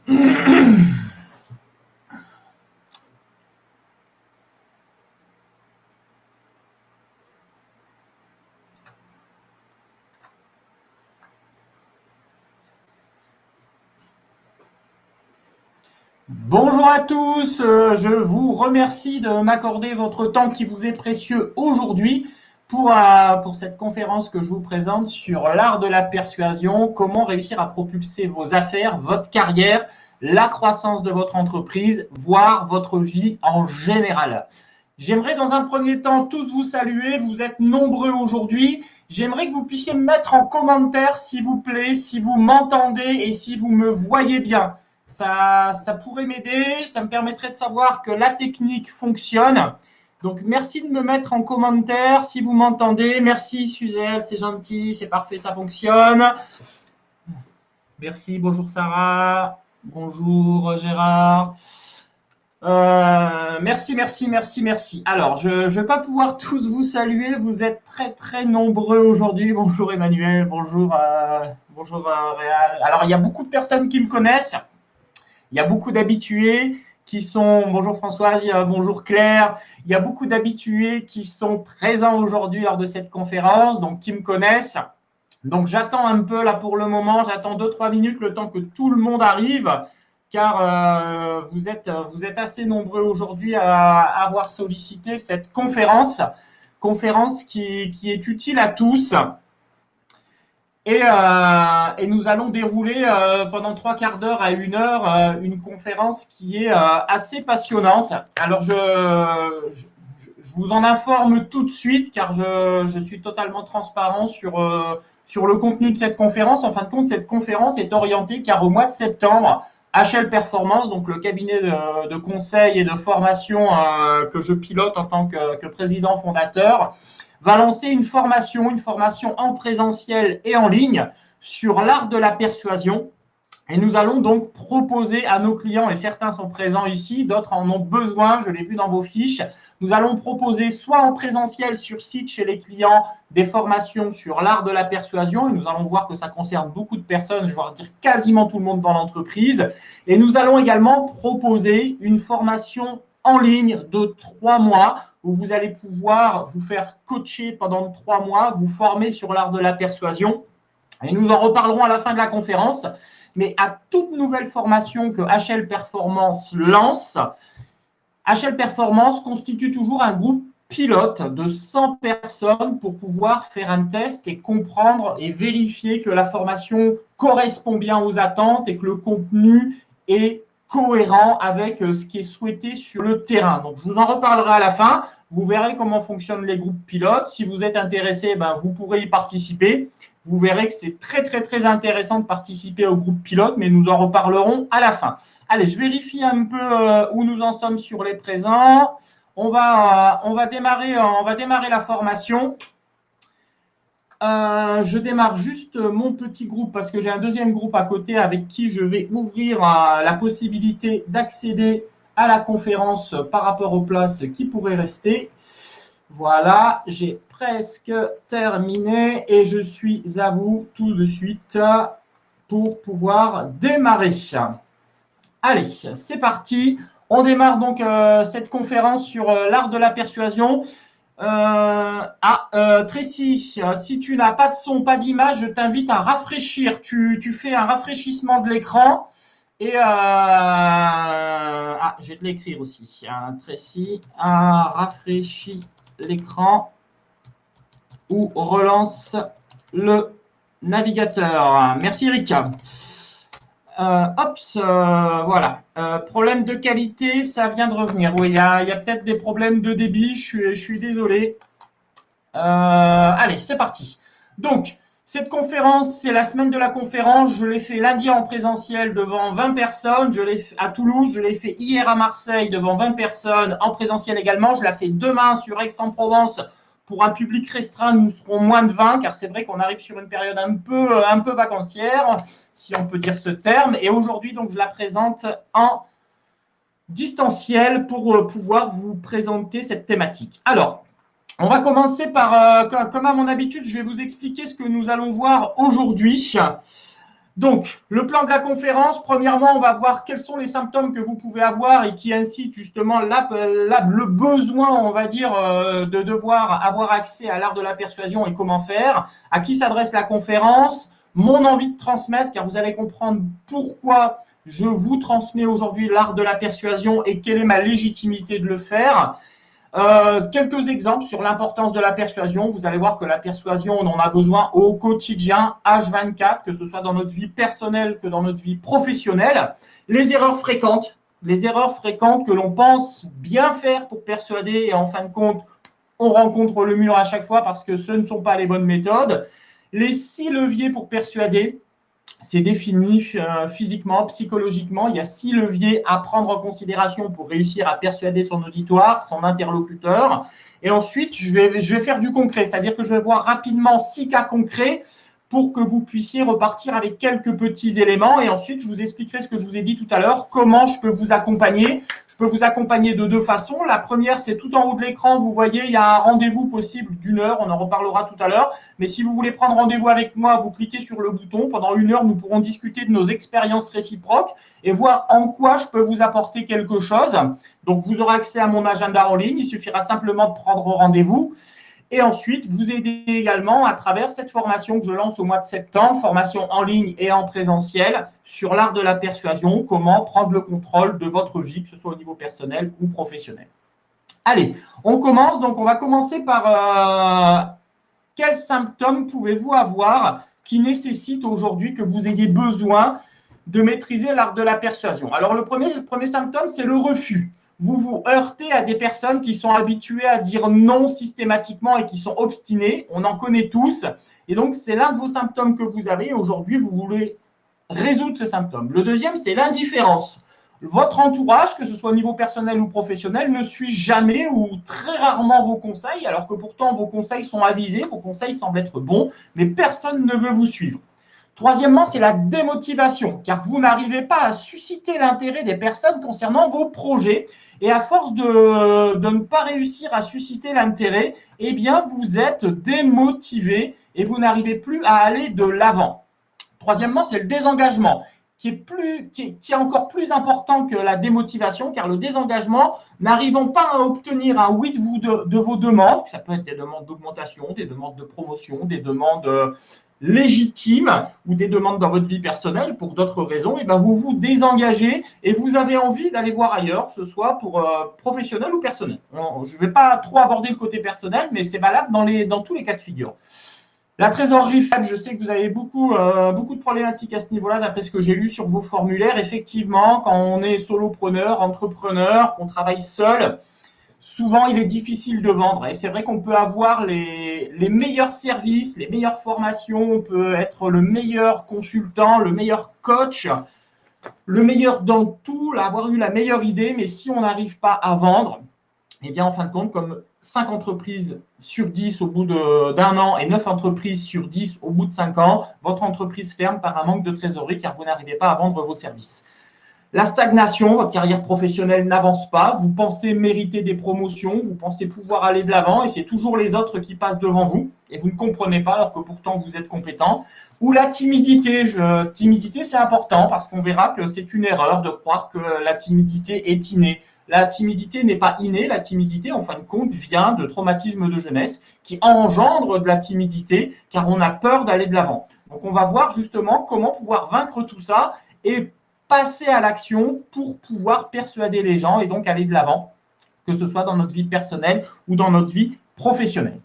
Bonjour à tous, je vous remercie de m'accorder votre temps qui vous est précieux aujourd'hui pour cette conférence que je vous présente sur l'art de la persuasion, comment réussir à propulser vos affaires, votre carrière, la croissance de votre entreprise, voire votre vie en général. J'aimerais dans un premier temps tous vous saluer, vous êtes nombreux aujourd'hui. J'aimerais que vous puissiez me mettre en commentaire, s'il vous plaît, si vous m'entendez et si vous me voyez bien. Ça pourrait m'aider, ça me permettrait de savoir que la technique fonctionne. Donc, merci de me mettre en commentaire si vous m'entendez. Merci, Suzel, c'est gentil, c'est parfait, ça fonctionne. Merci, bonjour Sarah, bonjour Gérard. Merci. Alors, je ne vais pas pouvoir tous vous saluer, vous êtes très nombreux aujourd'hui. Bonjour Emmanuel, bonjour Réal. Alors, il y a beaucoup de personnes qui me connaissent. Il y a beaucoup d'habitués qui sont, bonjour Françoise, bonjour Claire, il y a beaucoup d'habitués qui sont présents aujourd'hui lors de cette conférence, donc qui me connaissent. Donc j'attends un peu là pour le moment, j'attends 2-3 minutes le temps que tout le monde arrive, car vous êtes assez nombreux aujourd'hui à avoir sollicité cette conférence qui est utile à tous. Et nous allons dérouler pendant 3/4 d'heure à 1 heure une conférence qui est assez passionnante. Alors, je vous en informe tout de suite car je suis totalement transparent sur le contenu de cette conférence. En fin de compte, cette conférence est orientée car au mois de septembre, HL Performance, donc le cabinet de conseil et de formation que je pilote en tant que président fondateur, va lancer une formation en présentiel et en ligne sur l'art de la persuasion. Et nous allons donc proposer à nos clients, et certains sont présents ici, d'autres en ont besoin, je l'ai vu dans vos fiches, nous allons proposer soit en présentiel sur site chez les clients des formations sur l'art de la persuasion, et nous allons voir que ça concerne beaucoup de personnes, je vais dire quasiment tout le monde dans l'entreprise, et nous allons également proposer une formation en ligne de 3 mois où vous allez pouvoir vous faire coacher pendant 3 mois, vous former sur l'art de la persuasion. Et nous en reparlerons à la fin de la conférence. Mais à toute nouvelle formation que HL Performance lance, HL Performance constitue toujours un groupe pilote de 100 personnes pour pouvoir faire un test et comprendre et vérifier que la formation correspond bien aux attentes et que le contenu est cohérent avec ce qui est souhaité sur le terrain. Donc, je vous en reparlerai à la fin. Vous verrez comment fonctionnent les groupes pilotes. Si vous êtes intéressé, vous pourrez y participer. Vous verrez que c'est très intéressant de participer au groupe pilote, mais nous en reparlerons à la fin. Allez, je vérifie un peu où nous en sommes sur les présents. On va démarrer la formation. Je démarre juste mon petit groupe parce que j'ai un deuxième groupe à côté avec qui je vais ouvrir la possibilité d'accéder à la conférence par rapport aux places qui pourraient rester. Voilà, j'ai presque terminé et je suis à vous tout de suite pour pouvoir démarrer. Allez, c'est parti. On démarre donc cette conférence sur l'art de la persuasion. Tracy, si tu n'as pas de son, pas d'image, je t'invite à rafraîchir. Tu fais un rafraîchissement de l'écran. Et je vais te l'écrire aussi. Tracy, rafraîchis l'écran ou relance le navigateur. Merci Eric. Voilà. Problème de qualité, ça vient de revenir. Oui, il y a peut-être des problèmes de débit, je suis désolé. Allez, c'est parti. Donc, cette conférence, c'est la semaine de la conférence. Je l'ai fait lundi en présentiel devant 20 personnes. Je l'ai fait à Toulouse. Je l'ai fait hier à Marseille devant 20 personnes en présentiel également. Je la fais demain sur Aix-en-Provence pour un public restreint. Nous serons moins de 20 car c'est vrai qu'on arrive sur une période un peu vacancière, si on peut dire ce terme. Et aujourd'hui, donc, je la présente en distanciel pour pouvoir vous présenter cette thématique. Alors, on va commencer par, comme à mon habitude, je vais vous expliquer ce que nous allons voir aujourd'hui. Donc, le plan de la conférence, premièrement, on va voir quels sont les symptômes que vous pouvez avoir et qui incitent justement le besoin, on va dire, de devoir avoir accès à l'art de la persuasion et comment faire, à qui s'adresse la conférence, mon envie de transmettre, car vous allez comprendre pourquoi je vous transmets aujourd'hui l'art de la persuasion et quelle est ma légitimité de le faire. Quelques exemples sur l'importance de la persuasion. Vous allez voir que la persuasion, on en a besoin au quotidien, H24, que ce soit dans notre vie personnelle que dans notre vie professionnelle. Les erreurs fréquentes que l'on pense bien faire pour persuader et en fin de compte, on rencontre le mur à chaque fois parce que ce ne sont pas les bonnes méthodes. Les 6 leviers pour persuader. C'est défini physiquement, psychologiquement. Il y a 6 leviers à prendre en considération pour réussir à persuader son auditoire, son interlocuteur. Et ensuite, je vais faire du concret, c'est-à-dire que je vais voir rapidement 6 cas concrets pour que vous puissiez repartir avec quelques petits éléments. Et ensuite, je vous expliquerai ce que je vous ai dit tout à l'heure, comment je peux vous accompagner. Je peux vous accompagner de 2 façons. La première, c'est tout en haut de l'écran, vous voyez, il y a un rendez-vous possible d'1 heure, on en reparlera tout à l'heure. Mais si vous voulez prendre rendez-vous avec moi, vous cliquez sur le bouton. Pendant 1 heure, nous pourrons discuter de nos expériences réciproques et voir en quoi je peux vous apporter quelque chose. Donc, vous aurez accès à mon agenda en ligne. Il suffira simplement de prendre rendez-vous. Et ensuite, vous aider également à travers cette formation que je lance au mois de septembre, formation en ligne et en présentiel sur l'art de la persuasion, comment prendre le contrôle de votre vie, que ce soit au niveau personnel ou professionnel. Allez, on commence. Donc, on va commencer par quels symptômes pouvez-vous avoir qui nécessitent aujourd'hui que vous ayez besoin de maîtriser l'art de la persuasion? Alors, le premier symptôme, c'est le refus. Vous vous heurtez à des personnes qui sont habituées à dire non systématiquement et qui sont obstinées. On en connaît tous. Et donc, c'est l'un de vos symptômes que vous avez. Aujourd'hui, vous voulez résoudre ce symptôme. Le deuxième, c'est l'indifférence. Votre entourage, que ce soit au niveau personnel ou professionnel, ne suit jamais ou très rarement vos conseils, alors que pourtant vos conseils sont avisés, vos conseils semblent être bons, mais personne ne veut vous suivre. Troisièmement, c'est la démotivation, car vous n'arrivez pas à susciter l'intérêt des personnes concernant vos projets. Et à force de ne pas réussir à susciter l'intérêt, eh bien, vous êtes démotivé et vous n'arrivez plus à aller de l'avant. Troisièmement, c'est le désengagement, qui est encore plus important que la démotivation, car le désengagement, n'arrivant pas à obtenir un oui de vos demandes, ça peut être des demandes d'augmentation, des demandes de promotion, des demandes légitimes ou des demandes dans votre vie personnelle pour d'autres raisons, et bien vous vous désengagez et vous avez envie d'aller voir ailleurs, que ce soit pour professionnel ou personnel. Je ne vais pas trop aborder le côté personnel, mais c'est valable dans tous les cas de figure. La trésorerie faible, je sais que vous avez beaucoup de problématiques à ce niveau-là, d'après ce que j'ai lu sur vos formulaires. Effectivement, quand on est solopreneur, entrepreneur, qu'on travaille seul, souvent il est difficile de vendre. Et c'est vrai qu'on peut avoir les meilleurs services, les meilleures formations, on peut être le meilleur consultant, le meilleur coach, le meilleur dans tout, avoir eu la meilleure idée, mais si on n'arrive pas à vendre, eh bien, en fin de compte, comme 5 entreprises sur 10 au bout d'un an et 9 entreprises sur 10 au bout de 5 ans, votre entreprise ferme par un manque de trésorerie car vous n'arrivez pas à vendre vos services. La stagnation, votre carrière professionnelle n'avance pas, vous pensez mériter des promotions, vous pensez pouvoir aller de l'avant et c'est toujours les autres qui passent devant vous et vous ne comprenez pas alors que pourtant vous êtes compétent. Ou la timidité. Timidité, c'est important parce qu'on verra que c'est une erreur de croire que la timidité est innée. La timidité n'est pas innée, la timidité, en fin de compte, vient de traumatismes de jeunesse qui engendrent de la timidité car on a peur d'aller de l'avant. Donc, on va voir justement comment pouvoir vaincre tout ça et passer à l'action pour pouvoir persuader les gens et donc aller de l'avant, que ce soit dans notre vie personnelle ou dans notre vie professionnelle.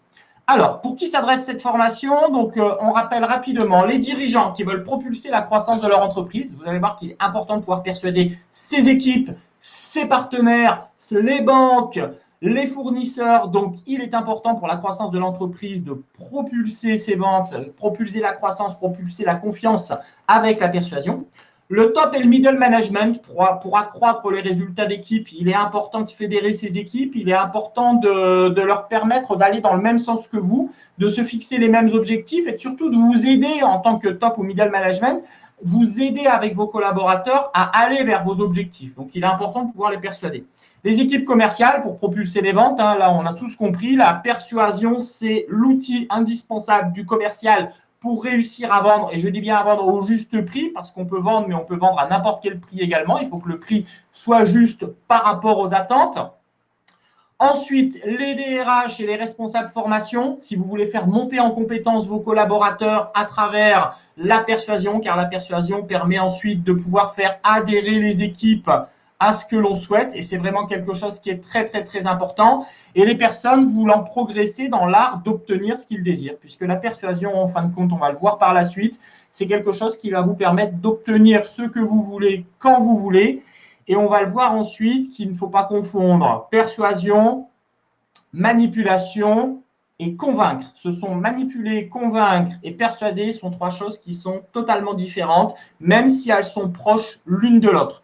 Alors, pour qui s'adresse cette formation? Donc, on rappelle rapidement les dirigeants qui veulent propulser la croissance de leur entreprise. Vous allez voir qu'il est important de pouvoir persuader ses équipes, ses partenaires, les banques, les fournisseurs. Donc, il est important pour la croissance de l'entreprise de propulser ses ventes, propulser la croissance, propulser la confiance avec la persuasion. Le top et le middle management, pour accroître les résultats d'équipe, il est important de fédérer ces équipes, il est important de leur permettre d'aller dans le même sens que vous, de se fixer les mêmes objectifs et surtout de vous aider en tant que top ou middle management, vous aider avec vos collaborateurs à aller vers vos objectifs. Donc, il est important de pouvoir les persuader. Les équipes commerciales pour propulser les ventes, là on a tous compris, la persuasion, c'est l'outil indispensable du commercial pour réussir à vendre, et je dis bien à vendre au juste prix, parce qu'on peut vendre, mais on peut vendre à n'importe quel prix également. Il faut que le prix soit juste par rapport aux attentes. Ensuite, les DRH et les responsables formation, si vous voulez faire monter en compétence vos collaborateurs à travers la persuasion, car la persuasion permet ensuite de pouvoir faire adhérer les équipes à ce que l'on souhaite, et c'est vraiment quelque chose qui est très, très, très important. Et les personnes voulant progresser dans l'art d'obtenir ce qu'ils désirent, puisque la persuasion, en fin de compte, on va le voir par la suite, c'est quelque chose qui va vous permettre d'obtenir ce que vous voulez quand vous voulez. Et on va le voir ensuite qu'il ne faut pas confondre persuasion, manipulation et convaincre. Ce sont manipuler, convaincre et persuader sont trois choses qui sont totalement différentes, même si elles sont proches l'une de l'autre.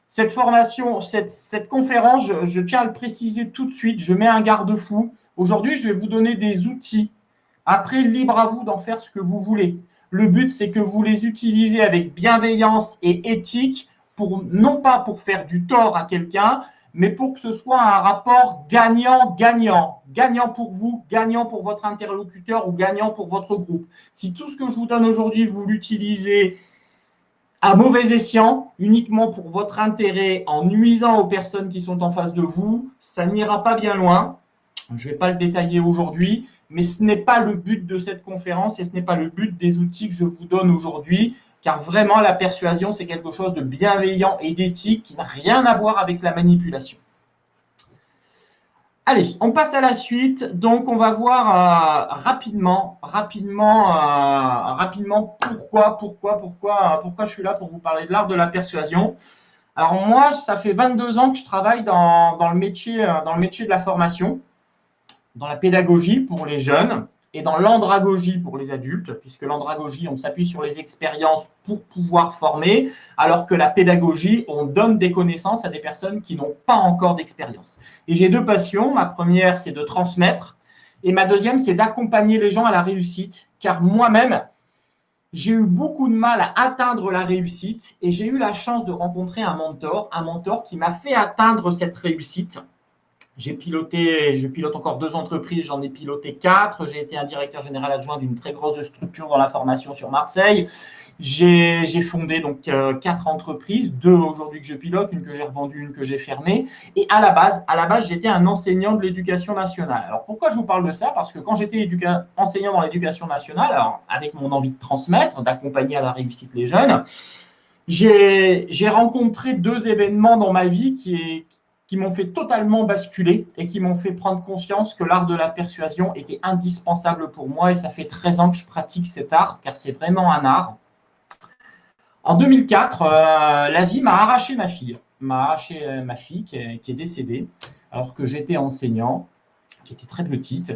Cette formation, cette conférence, je tiens à le préciser tout de suite, je mets un garde-fou. Aujourd'hui, je vais vous donner des outils. Après, libre à vous d'en faire ce que vous voulez. Le but, c'est que vous les utilisez avec bienveillance et éthique, non pas pour faire du tort à quelqu'un, mais pour que ce soit un rapport gagnant-gagnant. Gagnant pour vous, gagnant pour votre interlocuteur ou gagnant pour votre groupe. Si tout ce que je vous donne aujourd'hui, vous l'utilisez à mauvais escient, uniquement pour votre intérêt, en nuisant aux personnes qui sont en face de vous, ça n'ira pas bien loin. Je ne vais pas le détailler aujourd'hui, mais ce n'est pas le but de cette conférence et ce n'est pas le but des outils que je vous donne aujourd'hui, car vraiment la persuasion, c'est quelque chose de bienveillant et d'éthique qui n'a rien à voir avec la manipulation. Allez, on passe à la suite. Donc, on va voir rapidement pourquoi je suis là pour vous parler de l'art de la persuasion. Alors moi, ça fait 22 ans que je travaille dans le métier de la formation, dans la pédagogie pour les jeunes et dans l'andragogie pour les adultes, puisque l'andragogie, on s'appuie sur les expériences pour pouvoir former, alors que la pédagogie, on donne des connaissances à des personnes qui n'ont pas encore d'expérience. Et j'ai deux passions. Ma première, c'est de transmettre, et ma deuxième, c'est d'accompagner les gens à la réussite, car moi-même, j'ai eu beaucoup de mal à atteindre la réussite, et j'ai eu la chance de rencontrer un mentor qui m'a fait atteindre cette réussite. Je pilote encore 2 entreprises, j'en ai piloté 4. J'ai été un directeur général adjoint d'une très grosse structure dans la formation sur Marseille. J'ai fondé donc 4 entreprises, 2 aujourd'hui que je pilote, une que j'ai revendue, une que j'ai fermée. Et à la base, j'étais un enseignant de l'éducation nationale. Alors pourquoi je vous parle de ça? Parce que quand j'étais enseignant dans l'éducation nationale, alors avec mon envie de transmettre, d'accompagner à la réussite les jeunes, j'ai rencontré 2 événements dans ma vie qui m'ont fait totalement basculer et qui m'ont fait prendre conscience que l'art de la persuasion était indispensable pour moi. Et ça fait 13 ans que je pratique cet art, car c'est vraiment un art. En 2004, la vie m'a arraché ma fille. Qui est décédée, alors que j'étais enseignant, qui était très petite.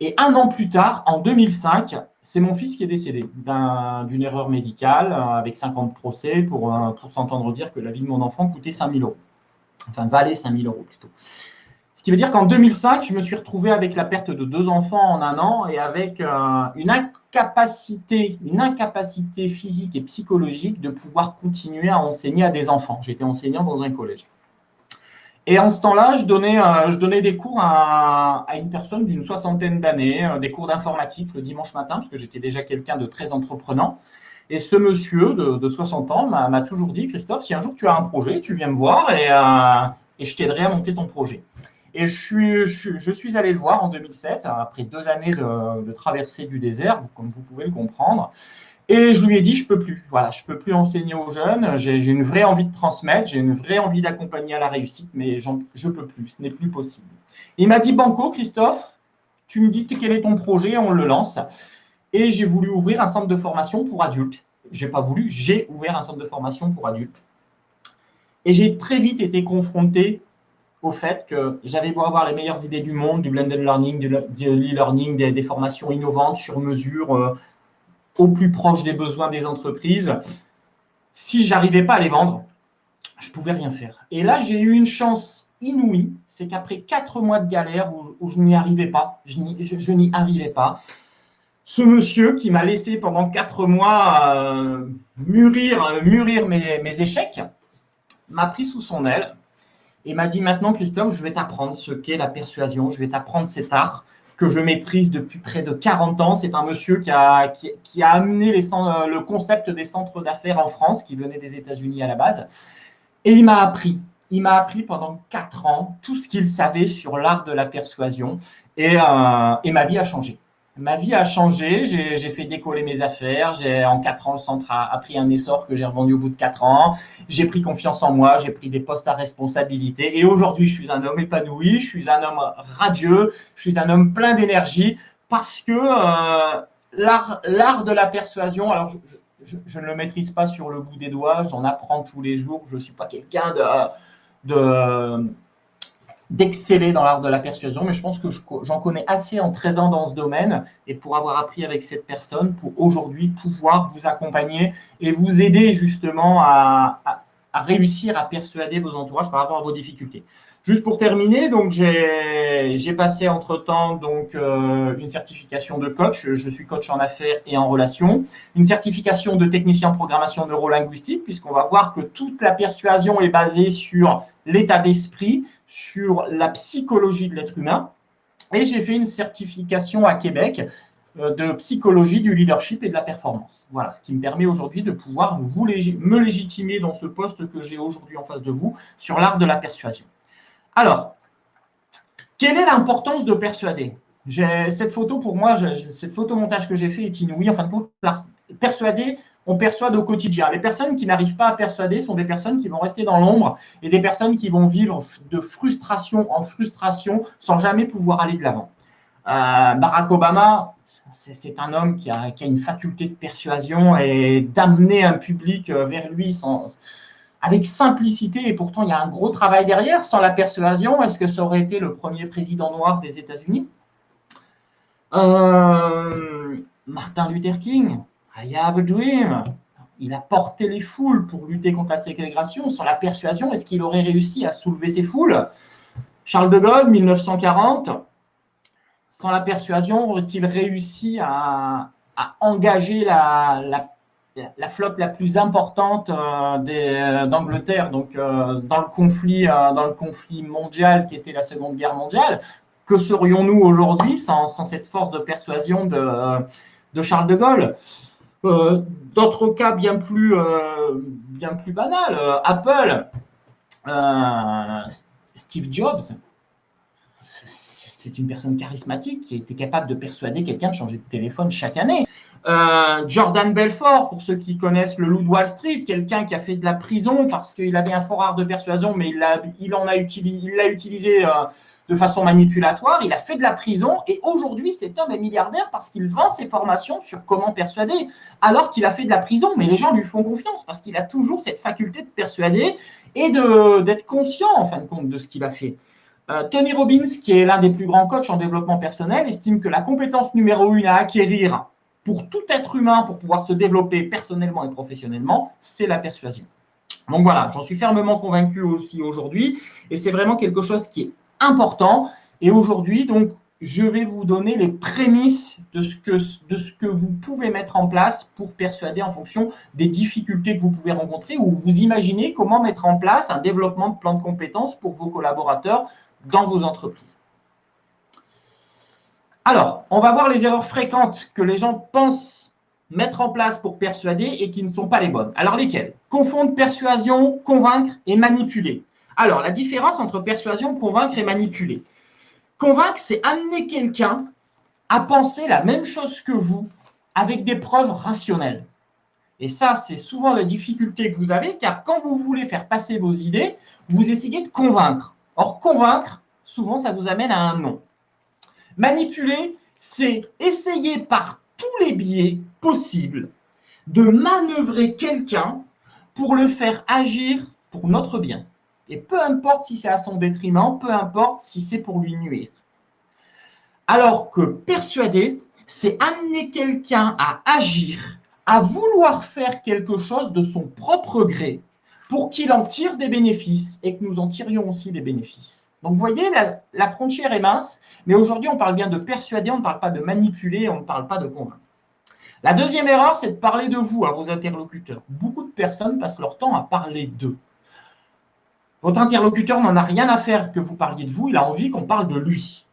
Et 1 an plus tard, en 2005, c'est mon fils qui est décédé d'une erreur médicale, avec 50 procès, pour s'entendre dire que la vie de mon enfant coûtait 5 000 €. Enfin, valait 5 000 € plutôt. Ce qui veut dire qu'en 2005, je me suis retrouvé avec la perte de 2 enfants en 1 an et avec une incapacité physique et psychologique de pouvoir continuer à enseigner à des enfants. J'étais enseignant dans un collège. Et en ce temps-là, je donnais des cours à une personne d'une 60aine d'années, des cours d'informatique le dimanche matin, parce que j'étais déjà quelqu'un de très entreprenant. Et ce monsieur de 60 ans m'a toujours dit, Christophe, si un jour tu as un projet, tu viens me voir et je t'aiderai à monter ton projet. Et je suis allé le voir en 2007, après 2 années de traversée du désert, comme vous pouvez le comprendre. Et je lui ai dit, je peux plus. Voilà, je peux plus enseigner aux jeunes. J'ai une vraie envie de transmettre, j'ai une vraie envie d'accompagner à la réussite, mais je peux plus. Ce n'est plus possible. Il m'a dit, banco, Christophe, tu me dis quel est ton projet, on le lance. Et j'ai voulu ouvrir un centre de formation pour adultes. J'ai pas voulu, j'ai ouvert un centre de formation pour adultes. Et j'ai très vite été confronté au fait que j'avais beau avoir les meilleures idées du monde, du blended learning, du e-learning, des formations innovantes sur mesure, au plus proche des besoins des entreprises. Si j'arrivais pas à les vendre, je pouvais rien faire. Et là, j'ai eu une chance inouïe, c'est qu'après 4 mois de galère où je n'y arrivais pas, je n'y arrivais pas, ce monsieur qui m'a laissé pendant 4 mois mûrir mes échecs, m'a pris sous son aile et m'a dit, maintenant Christophe, je vais t'apprendre ce qu'est la persuasion, je vais t'apprendre cet art que je maîtrise depuis près de 40 ans. C'est un monsieur qui a amené le concept des centres d'affaires en France, qui venait des États-Unis à la base. Et il m'a appris. Il m'a appris pendant 4 ans tout ce qu'il savait sur l'art de la persuasion. Et ma vie a changé. Ma vie a changé, j'ai fait décoller mes affaires, en 4 ans, le centre a pris un essor que j'ai revendu au bout de 4 ans, j'ai pris confiance en moi, j'ai pris des postes à responsabilité et aujourd'hui, je suis un homme épanoui, je suis un homme radieux, je suis un homme plein d'énergie parce que l'art de la persuasion, alors je ne le maîtrise pas sur le bout des doigts, j'en apprends tous les jours, je ne suis pas quelqu'un d'exceller dans l'art de la persuasion, mais je pense que j'en connais assez en 13 ans dans ce domaine et pour avoir appris avec cette personne, pour aujourd'hui pouvoir vous accompagner et vous aider justement à réussir à persuader vos entourages par rapport à vos difficultés. Juste pour terminer, donc j'ai passé entre-temps donc une certification de coach. Je suis coach en affaires et en relations. Une certification de technicien en programmation neurolinguistique, puisqu'on va voir que toute la persuasion est basée sur l'état d'esprit, sur la psychologie de l'être humain. Et j'ai fait une certification à Québec de psychologie du leadership et de la performance. Voilà, ce qui me permet aujourd'hui de pouvoir me légitimer dans ce poste que j'ai aujourd'hui en face de vous sur l'art de la persuasion. Alors, quelle est l'importance de persuader? Cette photo, pour moi, cette photomontage que j'ai fait est inouïe. En fin de compte, persuader, on persuade au quotidien. Les personnes qui n'arrivent pas à persuader sont des personnes qui vont rester dans l'ombre et des personnes qui vont vivre de frustration en frustration sans jamais pouvoir aller de l'avant. Barack Obama, c'est un homme qui a une faculté de persuasion et d'amener un public vers lui avec simplicité, et pourtant il y a un gros travail derrière. Sans la persuasion, est-ce que ça aurait été le premier président noir des États-Unis? Martin Luther King, I have a dream. Il a porté les foules pour lutter contre la ségrégation. Sans la persuasion, est-ce qu'il aurait réussi à soulever ces foules? Charles de Gaulle, 1940, sans la persuasion, aurait-il réussi à engager la flotte la plus importante d'Angleterre, donc dans le conflit mondial qui était la Seconde Guerre mondiale? Que serions-nous aujourd'hui sans cette force de persuasion de Charles de Gaulle? D'autres cas bien plus banals. Apple, Steve Jobs, c'est une personne charismatique qui était capable de persuader quelqu'un de changer de téléphone chaque année. Jordan Belfort, pour ceux qui connaissent le loup de Wall Street, quelqu'un qui a fait de la prison parce qu'il avait un fort art de persuasion, mais il l'a utilisé de façon manipulatoire. Il a fait de la prison et aujourd'hui, cet homme est milliardaire parce qu'il vend ses formations sur comment persuader, alors qu'il a fait de la prison, mais les gens lui font confiance parce qu'il a toujours cette faculté de persuader et d'être conscient, en fin de compte, de ce qu'il a fait. Tony Robbins, qui est l'un des plus grands coachs en développement personnel, estime que la compétence numéro 1 à acquérir pour tout être humain pour pouvoir se développer personnellement et professionnellement, c'est la persuasion. Donc voilà, j'en suis fermement convaincu aussi aujourd'hui et c'est vraiment quelque chose qui est important. Et aujourd'hui, donc, je vais vous donner les prémices de ce que vous pouvez mettre en place pour persuader en fonction des difficultés que vous pouvez rencontrer ou vous imaginez comment mettre en place un développement de plan de compétences pour vos collaborateurs dans vos entreprises. Alors, on va voir les erreurs fréquentes que les gens pensent mettre en place pour persuader et qui ne sont pas les bonnes. Alors, lesquelles? Confondre persuasion, convaincre et manipuler. Alors, la différence entre persuasion, convaincre et manipuler. Convaincre, c'est amener quelqu'un à penser la même chose que vous avec des preuves rationnelles. Et ça, c'est souvent la difficulté que vous avez, car quand vous voulez faire passer vos idées, vous essayez de convaincre. Or, convaincre, souvent, ça vous amène à un non. Manipuler, c'est essayer par tous les biais possibles de manœuvrer quelqu'un pour le faire agir pour notre bien. Et peu importe si c'est à son détriment, peu importe si c'est pour lui nuire. Alors que persuader, c'est amener quelqu'un à agir, à vouloir faire quelque chose de son propre gré pour qu'il en tire des bénéfices et que nous en tirions aussi des bénéfices. Donc, vous voyez, la frontière est mince, mais aujourd'hui, on parle bien de persuader, on ne parle pas de manipuler, on ne parle pas de convaincre. La deuxième erreur, c'est de parler de vous à vos interlocuteurs. Beaucoup de personnes passent leur temps à parler d'eux. Votre interlocuteur n'en a rien à faire que vous parliez de vous, il a envie qu'on parle de lui.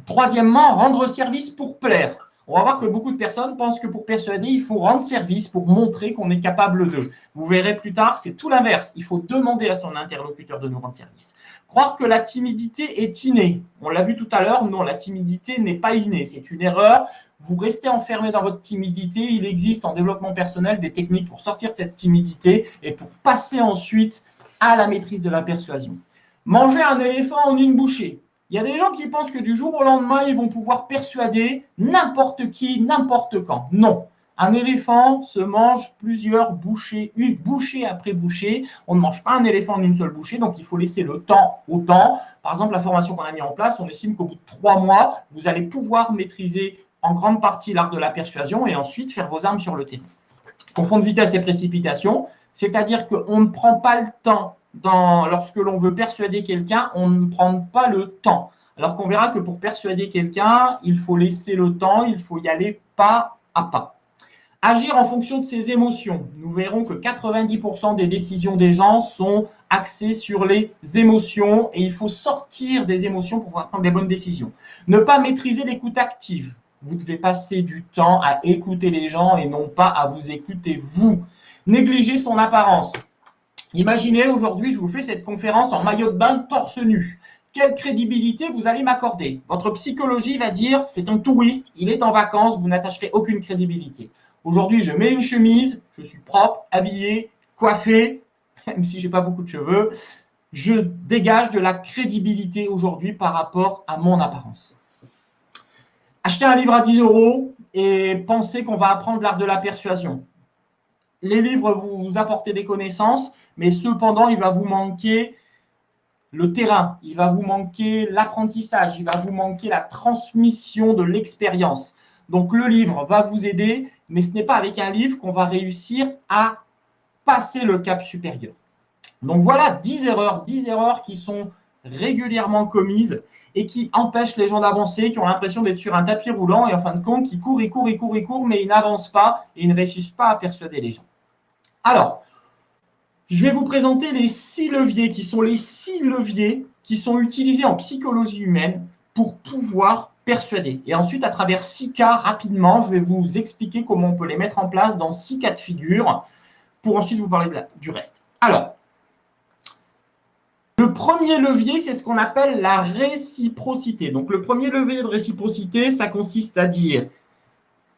Troisièmement, rendre service pour plaire. On va voir que beaucoup de personnes pensent que pour persuader, il faut rendre service pour montrer qu'on est capable d'eux. Vous verrez plus tard, c'est tout l'inverse. Il faut demander à son interlocuteur de nous rendre service. Croire que la timidité est innée. On l'a vu tout à l'heure, non, la timidité n'est pas innée. C'est une erreur. Vous restez enfermé dans votre timidité. Il existe en développement personnel des techniques pour sortir de cette timidité et pour passer ensuite à la maîtrise de la persuasion. Manger un éléphant en une bouchée. Il y a des gens qui pensent que du jour au lendemain, ils vont pouvoir persuader n'importe qui, n'importe quand. Non. Un éléphant se mange plusieurs bouchées, une bouchée après bouchée. On ne mange pas un éléphant en une seule bouchée, donc il faut laisser le temps au temps. Par exemple, la formation qu'on a mise en place, on estime qu'au bout de 3 mois, vous allez pouvoir maîtriser en grande partie l'art de la persuasion et ensuite faire vos armes sur le terrain. Confondre vitesse et précipitation, c'est-à-dire qu'on ne prend pas le temps. Lorsque l'on veut persuader quelqu'un, on ne prend pas le temps. Alors qu'on verra que pour persuader quelqu'un, il faut laisser le temps, il faut y aller pas à pas. Agir en fonction de ses émotions. Nous verrons que 90% des décisions des gens sont axées sur les émotions et il faut sortir des émotions pour pouvoir prendre des bonnes décisions. Ne pas maîtriser l'écoute active. Vous devez passer du temps à écouter les gens et non pas à vous écouter vous. Négliger son apparence. Imaginez aujourd'hui, je vous fais cette conférence en maillot de bain torse nu. Quelle crédibilité vous allez m'accorder? Votre psychologie va dire, c'est un touriste, il est en vacances, vous n'attacherez aucune crédibilité. Aujourd'hui, je mets une chemise, je suis propre, habillé, coiffé, même si je n'ai pas beaucoup de cheveux. Je dégage de la crédibilité aujourd'hui par rapport à mon apparence. Acheter un livre à 10 € et penser qu'on va apprendre l'art de la persuasion. Les livres vous apportent des connaissances, mais cependant, il va vous manquer le terrain, il va vous manquer l'apprentissage, il va vous manquer la transmission de l'expérience. Donc, le livre va vous aider, mais ce n'est pas avec un livre qu'on va réussir à passer le cap supérieur. Donc, voilà 10 erreurs qui sont régulièrement commises et qui empêchent les gens d'avancer, qui ont l'impression d'être sur un tapis roulant et en fin de compte, qui courent, mais ils n'avancent pas et ils ne réussissent pas à persuader les gens. Alors, je vais vous présenter les 6 leviers qui sont les 6 leviers qui sont utilisés en psychologie humaine pour pouvoir persuader. Et ensuite, à travers 6 cas, rapidement, je vais vous expliquer comment on peut les mettre en place dans 6 cas de figure pour ensuite vous parler du reste. Alors, le premier levier, c'est ce qu'on appelle la réciprocité. Donc, le premier levier de réciprocité, ça consiste à dire,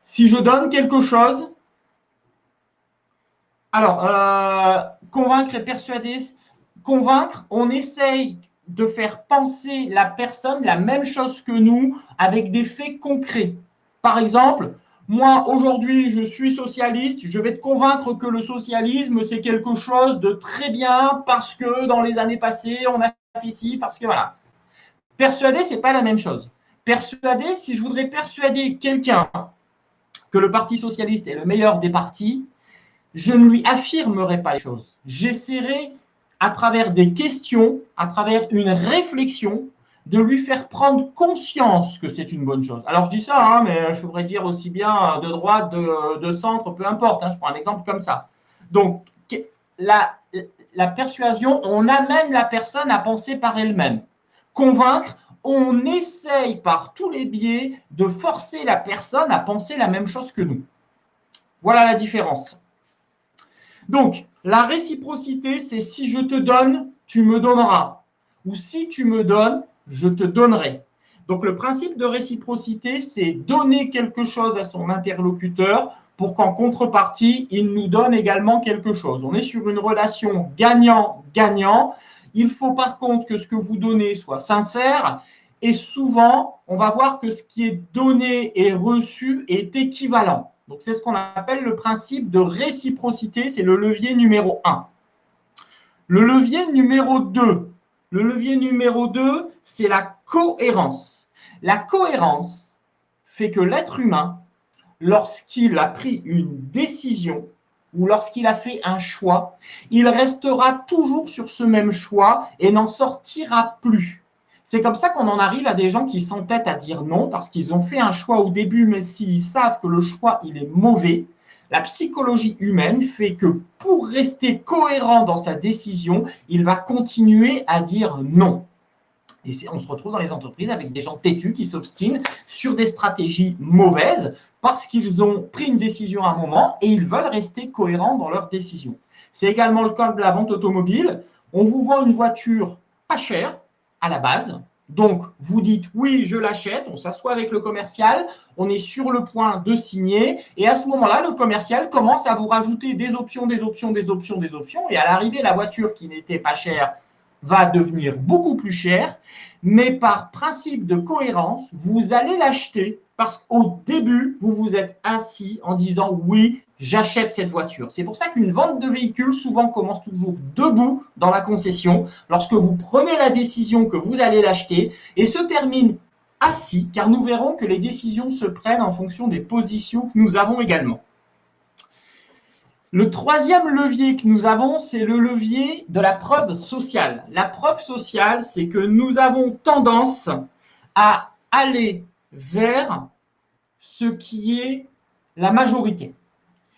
si je donne quelque chose, alors, convaincre et persuader. Convaincre, on essaye de faire penser la personne la même chose que nous avec des faits concrets. Par exemple, moi, aujourd'hui, je suis socialiste, je vais te convaincre que le socialisme, c'est quelque chose de très bien parce que dans les années passées, on a fait ci, parce que voilà. Persuader, ce n'est pas la même chose. Persuader, si je voudrais persuader quelqu'un que le Parti socialiste est le meilleur des partis, je ne lui affirmerai pas les choses. J'essaierai, à travers des questions, à travers une réflexion, de lui faire prendre conscience que c'est une bonne chose. Alors, je dis ça, mais je pourrais dire aussi bien de droite, de centre, peu importe. Je prends un exemple comme ça. Donc, la persuasion, on amène la personne à penser par elle-même. Convaincre, on essaye par tous les biais de forcer la personne à penser la même chose que nous. Voilà la différence. Donc, la réciprocité, c'est si je te donne, tu me donneras. Ou si tu me donnes, je te donnerai. Donc, le principe de réciprocité, c'est donner quelque chose à son interlocuteur pour qu'en contrepartie, il nous donne également quelque chose. On est sur une relation gagnant-gagnant. Il faut par contre que ce que vous donnez soit sincère. Et souvent, on va voir que ce qui est donné et reçu est équivalent. Donc, c'est ce qu'on appelle le principe de réciprocité, c'est le levier numéro 1. Le levier numéro 2, c'est la cohérence. La cohérence fait que l'être humain, lorsqu'il a pris une décision ou lorsqu'il a fait un choix, il restera toujours sur ce même choix et n'en sortira plus. C'est comme ça qu'on en arrive à des gens qui s'entêtent à dire non parce qu'ils ont fait un choix au début, mais s'ils savent que le choix il est mauvais, la psychologie humaine fait que pour rester cohérent dans sa décision, il va continuer à dire non. Et on se retrouve dans les entreprises avec des gens têtus qui s'obstinent sur des stratégies mauvaises parce qu'ils ont pris une décision à un moment et ils veulent rester cohérents dans leur décision. C'est également le cas de la vente automobile. On vous vend une voiture pas chère à la base. Donc, vous dites oui, je l'achète, on s'assoit avec le commercial, on est sur le point de signer, et à ce moment-là, le commercial commence à vous rajouter des options, des options, des options, des options, et à l'arrivée, la voiture qui n'était pas chère va devenir beaucoup plus chère, mais par principe de cohérence, vous allez l'acheter parce qu'au début, vous vous êtes assis en disant oui, j'achète cette voiture. C'est pour ça qu'une vente de véhicule souvent commence toujours debout dans la concession lorsque vous prenez la décision que vous allez l'acheter et se termine assis, car nous verrons que les décisions se prennent en fonction des positions que nous avons également. Le troisième levier que nous avons, c'est le levier de la preuve sociale. La preuve sociale, c'est que nous avons tendance à aller vers ce qui est la majorité.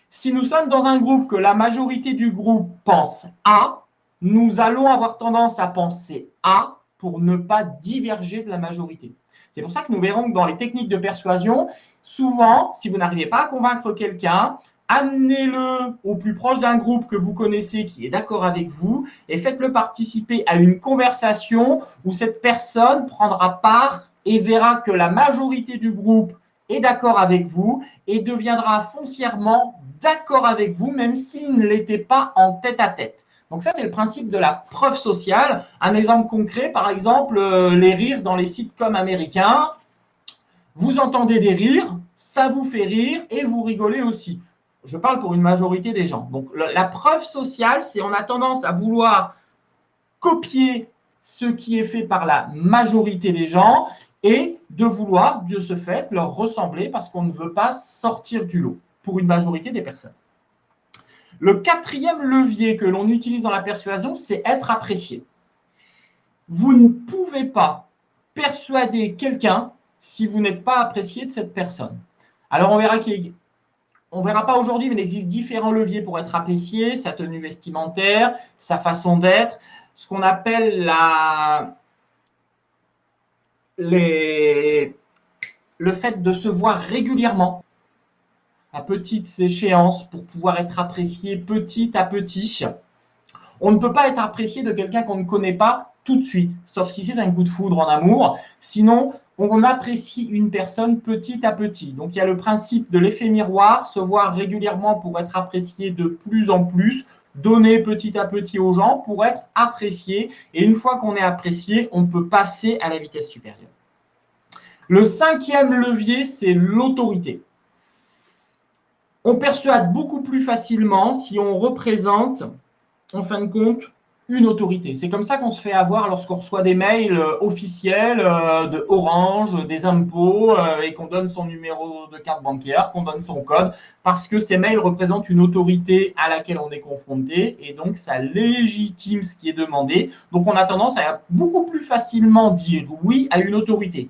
Si nous sommes dans un groupe que la majorité du groupe pense A, nous allons avoir tendance à penser A pour ne pas diverger de la majorité. C'est pour ça que nous verrons que dans les techniques de persuasion, souvent, si vous n'arrivez pas à convaincre quelqu'un, amenez-le au plus proche d'un groupe que vous connaissez qui est d'accord avec vous et faites-le participer à une conversation où cette personne prendra part et verra que la majorité du groupe est d'accord avec vous et deviendra foncièrement d'accord avec vous, même s'il ne l'était pas en tête-à-tête. Donc ça, c'est le principe de la preuve sociale. Un exemple concret, par exemple, les rires dans les sitcoms américains. Vous entendez des rires, ça vous fait rire et vous rigolez aussi. Je parle pour une majorité des gens. Donc la preuve sociale, c'est on a tendance à vouloir copier ce qui est fait par la majorité des gens et de vouloir, de ce fait, leur ressembler parce qu'on ne veut pas sortir du lot pour une majorité des personnes. Le quatrième levier que l'on utilise dans la persuasion, c'est être apprécié. Vous ne pouvez pas persuader quelqu'un si vous n'êtes pas apprécié de cette personne. Alors, on verra pas aujourd'hui, mais il existe différents leviers pour être apprécié, sa tenue vestimentaire, sa façon d'être, ce qu'on appelle le fait de se voir régulièrement à petites échéances pour pouvoir être apprécié petit à petit. On ne peut pas être apprécié de quelqu'un qu'on ne connaît pas tout de suite, sauf si c'est un coup de foudre en amour. Sinon, on apprécie une personne petit à petit. Donc, il y a le principe de l'effet miroir, se voir régulièrement pour être apprécié de plus en plus, donner petit à petit aux gens pour être apprécié. Et une fois qu'on est apprécié, on peut passer à la vitesse supérieure. Le cinquième levier, c'est l'autorité. On persuade beaucoup plus facilement si on représente, en fin de compte, une autorité. C'est comme ça qu'on se fait avoir lorsqu'on reçoit des mails officiels de Orange, des impôts, et qu'on donne son numéro de carte bancaire, qu'on donne son code, parce que ces mails représentent une autorité à laquelle on est confronté, et donc ça légitime ce qui est demandé. Donc on a tendance à beaucoup plus facilement dire oui à une autorité.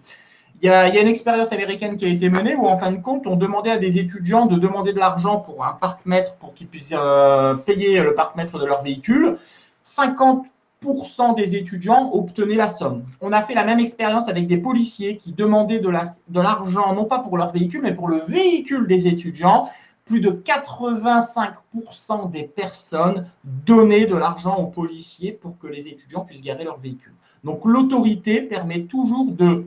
Il y a une expérience américaine qui a été menée où, en fin de compte, on demandait à des étudiants de demander de l'argent pour un parc-mètre pour qu'ils puissent payer le parc-mètre de leur véhicule. 50% des étudiants obtenaient la somme. On a fait la même expérience avec des policiers qui demandaient de l'argent, non pas pour leur véhicule, mais pour le véhicule des étudiants. Plus de 85% des personnes donnaient de l'argent aux policiers pour que les étudiants puissent garer leur véhicule. Donc l'autorité permet toujours de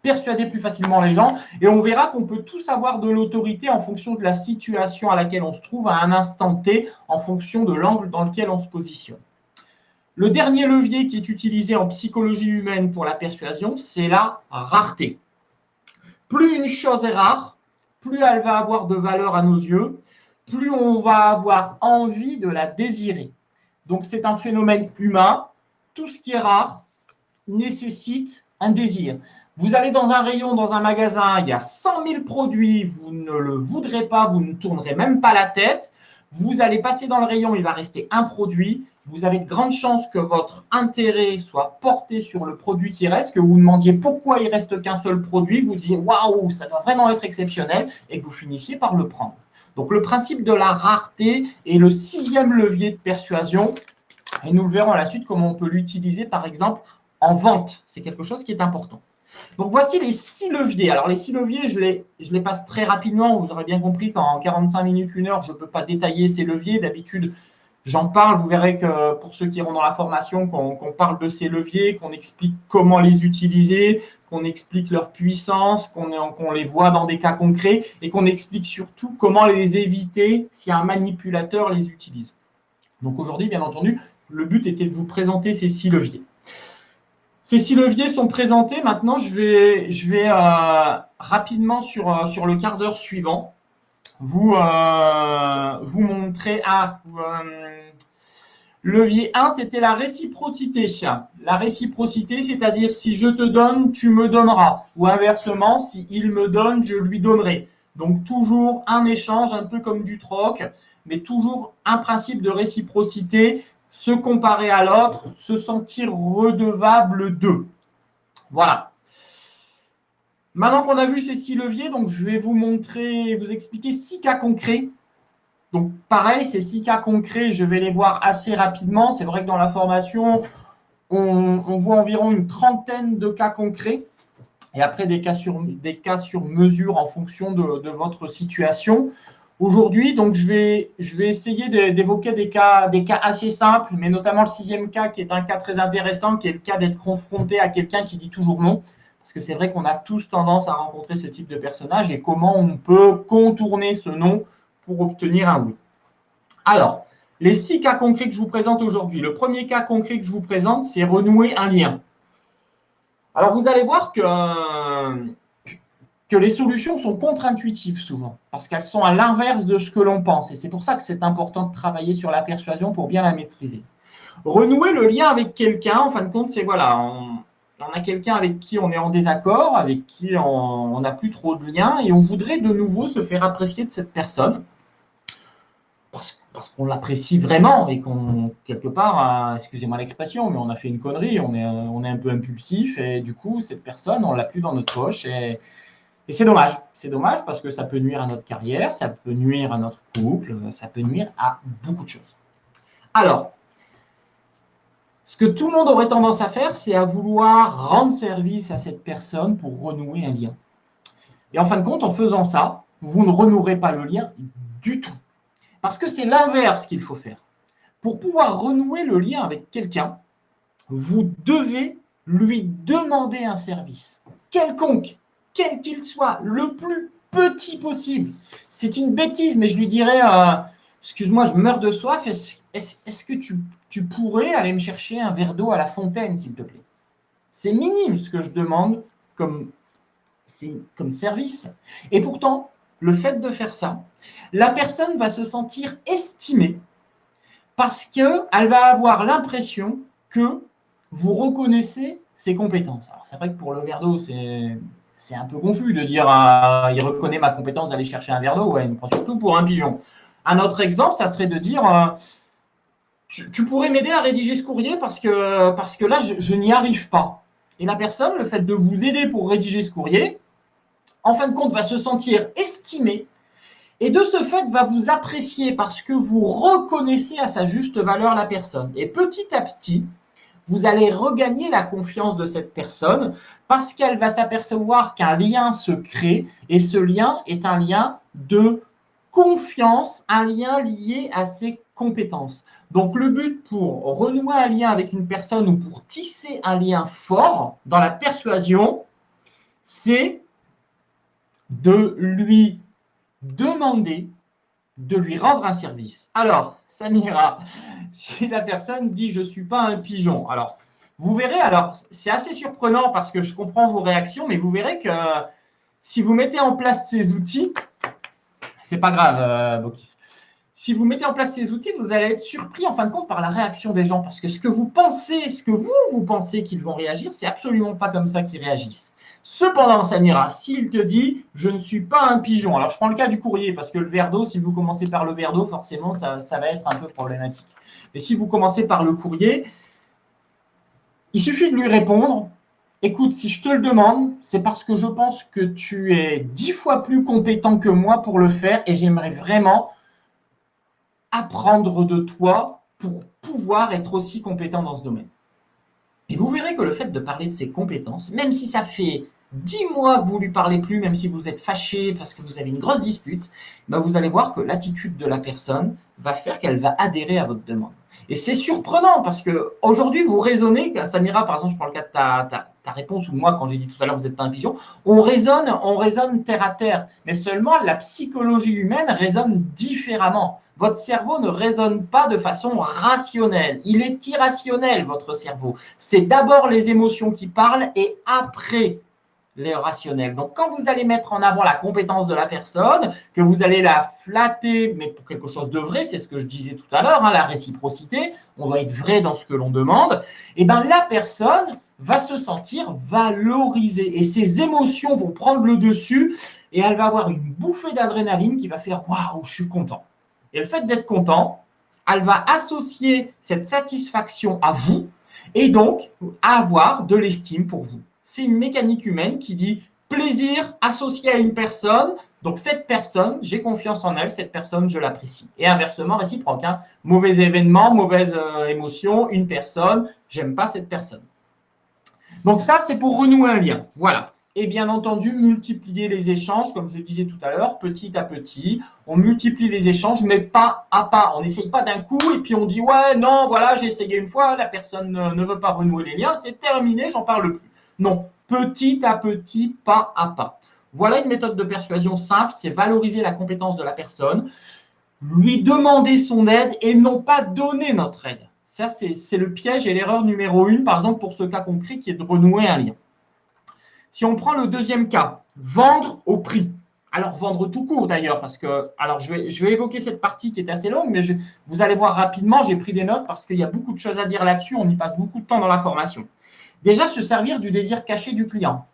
persuader plus facilement les gens et on verra qu'on peut tous avoir de l'autorité en fonction de la situation à laquelle on se trouve à un instant T, en fonction de l'angle dans lequel on se positionne. Le dernier levier qui est utilisé en psychologie humaine pour la persuasion, c'est la rareté. Plus une chose est rare, plus elle va avoir de valeur à nos yeux, plus on va avoir envie de la désirer. Donc c'est un phénomène humain. Tout ce qui est rare nécessite un désir. Vous allez dans un rayon, dans un magasin, il y a 100 000 produits, vous ne le voudrez pas, vous ne tournerez même pas la tête. Vous allez passer dans le rayon, il va rester un produit. Vous avez de grandes chances que votre intérêt soit porté sur le produit qui reste, que vous demandiez pourquoi il reste qu'un seul produit, vous disiez waouh, ça doit vraiment être exceptionnel et que vous finissiez par le prendre. Donc le principe de la rareté est le sixième levier de persuasion et nous verrons à la suite comment on peut l'utiliser par exemple en vente. C'est quelque chose qui est important. Donc, voici les 6 leviers. Alors, les 6 leviers, je les passe très rapidement. Vous aurez bien compris qu'en 45 minutes, 1 heure, je ne peux pas détailler ces leviers. D'habitude, j'en parle. Vous verrez que pour ceux qui iront dans la formation, qu'on parle de ces leviers, qu'on explique comment les utiliser, qu'on explique leur puissance, qu'on les voit dans des cas concrets et qu'on explique surtout comment les éviter si un manipulateur les utilise. Donc, aujourd'hui, bien entendu, le but était de vous présenter ces 6 leviers. Ces 6 leviers sont présentés. Maintenant, je vais rapidement sur le quart d'heure suivant vous montrer. Levier 1, c'était la réciprocité. La réciprocité, c'est-à-dire si je te donne, tu me donneras. Ou inversement, si il me donne, je lui donnerai. Donc toujours un échange, un peu comme du troc, mais toujours un principe de réciprocité, se comparer à l'autre, se sentir redevable d'eux. Voilà. Maintenant qu'on a vu ces 6 leviers, donc je vais vous montrer, vous expliquer 6 cas concrets. Donc pareil, ces 6 cas concrets, je vais les voir assez rapidement. C'est vrai que dans la formation, on voit environ une trentaine de cas concrets. Et après, des cas sur mesure en fonction de votre situation. Aujourd'hui, donc je vais essayer d'évoquer des cas assez simples, mais notamment le 6e cas qui est un cas très intéressant, qui est le cas d'être confronté à quelqu'un qui dit toujours non. Parce que c'est vrai qu'on a tous tendance à rencontrer ce type de personnage et comment on peut contourner ce non pour obtenir un oui. Alors, les 6 cas concrets que je vous présente aujourd'hui. Le premier cas concret que je vous présente, c'est renouer un lien. Alors, vous allez voir que les solutions sont contre-intuitives souvent, parce qu'elles sont à l'inverse de ce que l'on pense. Et c'est pour ça que c'est important de travailler sur la persuasion pour bien la maîtriser. Renouer le lien avec quelqu'un, en fin de compte, c'est voilà, on a quelqu'un avec qui on est en désaccord, avec qui on n'a plus trop de lien, et on voudrait de nouveau se faire apprécier de cette personne, parce qu'on l'apprécie vraiment et qu'on, quelque part, excusez-moi l'expression, mais on a fait une connerie, on est un peu impulsif, et du coup, cette personne, on ne l'a plus dans notre poche, et c'est dommage. C'est dommage parce que ça peut nuire à notre carrière, ça peut nuire à notre couple, ça peut nuire à beaucoup de choses. Alors, ce que tout le monde aurait tendance à faire, c'est à vouloir rendre service à cette personne pour renouer un lien. Et en fin de compte, en faisant ça, vous ne renouerez pas le lien du tout. Parce que c'est l'inverse qu'il faut faire. Pour pouvoir renouer le lien avec quelqu'un, vous devez lui demander un service, quelconque, quel qu'il soit, le plus petit possible. C'est une bêtise, mais je lui dirais, excuse-moi, je meurs de soif, est-ce que tu pourrais aller me chercher un verre d'eau à la fontaine, s'il te plaît? C'est minime ce que je demande comme service. Et pourtant, le fait de faire ça, la personne va se sentir estimée parce qu'elle va avoir l'impression que vous reconnaissez ses compétences. Alors, c'est vrai que pour le verre d'eau, c'est un peu confus de dire il reconnaît ma compétence d'aller chercher un verre d'eau. Ouais, il me prend surtout pour un pigeon. Un autre exemple, ça serait de dire tu pourrais m'aider à rédiger ce courrier parce que là, je n'y arrive pas. Et la personne, le fait de vous aider pour rédiger ce courrier, en fin de compte, va se sentir estimée et de ce fait va vous apprécier parce que vous reconnaissez à sa juste valeur la personne. Et petit à petit, vous allez regagner la confiance de cette personne parce qu'elle va s'apercevoir qu'un lien se crée et ce lien est un lien de confiance, un lien lié à ses compétences. Donc le but pour renouer un lien avec une personne ou pour tisser un lien fort dans la persuasion, c'est de lui demander de lui rendre un service. Alors, Samira, si la personne dit « je ne suis pas un pigeon », alors, vous verrez, alors, c'est assez surprenant parce que je comprends vos réactions, mais vous verrez que si vous mettez en place ces outils, c'est pas grave, Bokis, si vous mettez en place ces outils, vous allez être surpris en fin de compte par la réaction des gens parce que ce que vous pensez qu'ils vont réagir, c'est absolument pas comme ça qu'ils réagissent. Cependant, Samira, s'il te dit « je ne suis pas un pigeon », alors je prends le cas du courrier parce que le verre d'eau, si vous commencez par le verre d'eau, forcément, ça va être un peu problématique. Mais si vous commencez par le courrier, il suffit de lui répondre « écoute, si je te le demande, c'est parce que je pense que tu es 10 fois plus compétent que moi pour le faire et j'aimerais vraiment apprendre de toi pour pouvoir être aussi compétent dans ce domaine. » Et vous verrez que le fait de parler de ses compétences, même si ça fait 10 mois que vous lui parlez plus, même si vous êtes fâché parce que vous avez une grosse dispute, ben vous allez voir que l'attitude de la personne va faire qu'elle va adhérer à votre demande. Et c'est surprenant parce que aujourd'hui vous raisonnez, Samira, par exemple, je prends le cas de ta réponse, ou moi, quand j'ai dit tout à l'heure, vous n'êtes pas un pigeon, on raisonne terre à terre, mais seulement la psychologie humaine raisonne différemment. Votre cerveau ne raisonne pas de façon rationnelle. Il est irrationnel, votre cerveau. C'est d'abord les émotions qui parlent et après les rationnels. Donc, quand vous allez mettre en avant la compétence de la personne, que vous allez la flatter, mais pour quelque chose de vrai, c'est ce que je disais tout à l'heure, hein, la réciprocité, on doit être vrai dans ce que l'on demande, et bien la personne va se sentir valorisée et ses émotions vont prendre le dessus et elle va avoir une bouffée d'adrénaline qui va faire waouh, je suis content. Et le fait d'être content, elle va associer cette satisfaction à vous et donc avoir de l'estime pour vous. C'est une mécanique humaine qui dit plaisir associé à une personne. Donc cette personne, j'ai confiance en elle, cette personne, je l'apprécie. Et inversement, réciproque. Hein. Mauvais événement, mauvaise émotion, une personne, j'aime pas cette personne. Donc ça, c'est pour renouer un lien. Voilà. Et bien entendu, multiplier les échanges, comme je disais tout à l'heure, petit à petit. On multiplie les échanges, mais pas à pas. On n'essaye pas d'un coup et puis on dit ouais, non, voilà, j'ai essayé une fois, la personne ne veut pas renouer les liens, c'est terminé, j'en parle plus. Non, petit à petit, pas à pas. Voilà une méthode de persuasion simple, c'est valoriser la compétence de la personne, lui demander son aide et non pas donner notre aide. Ça, c'est le piège et l'erreur numéro 1, par exemple, pour ce cas concret qui est de renouer un lien. Si on prend le deuxième cas, vendre au prix. Alors, vendre tout court d'ailleurs, parce que, alors je vais évoquer cette partie qui est assez longue, mais vous allez voir rapidement, j'ai pris des notes parce qu'il y a beaucoup de choses à dire là-dessus, on y passe beaucoup de temps dans la formation. Déjà, se servir du désir caché du client.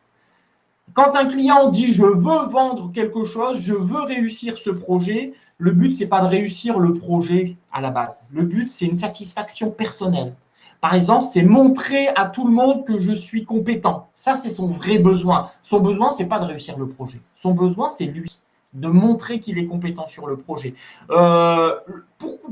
Quand un client dit je veux vendre quelque chose, je veux réussir ce projet, le but, ce n'est pas de réussir le projet à la base. Le but, c'est une satisfaction personnelle. Par exemple, c'est montrer à tout le monde que je suis compétent. Ça, c'est son vrai besoin. Son besoin, ce n'est pas de réussir le projet. Son besoin, c'est lui, de montrer qu'il est compétent sur le projet.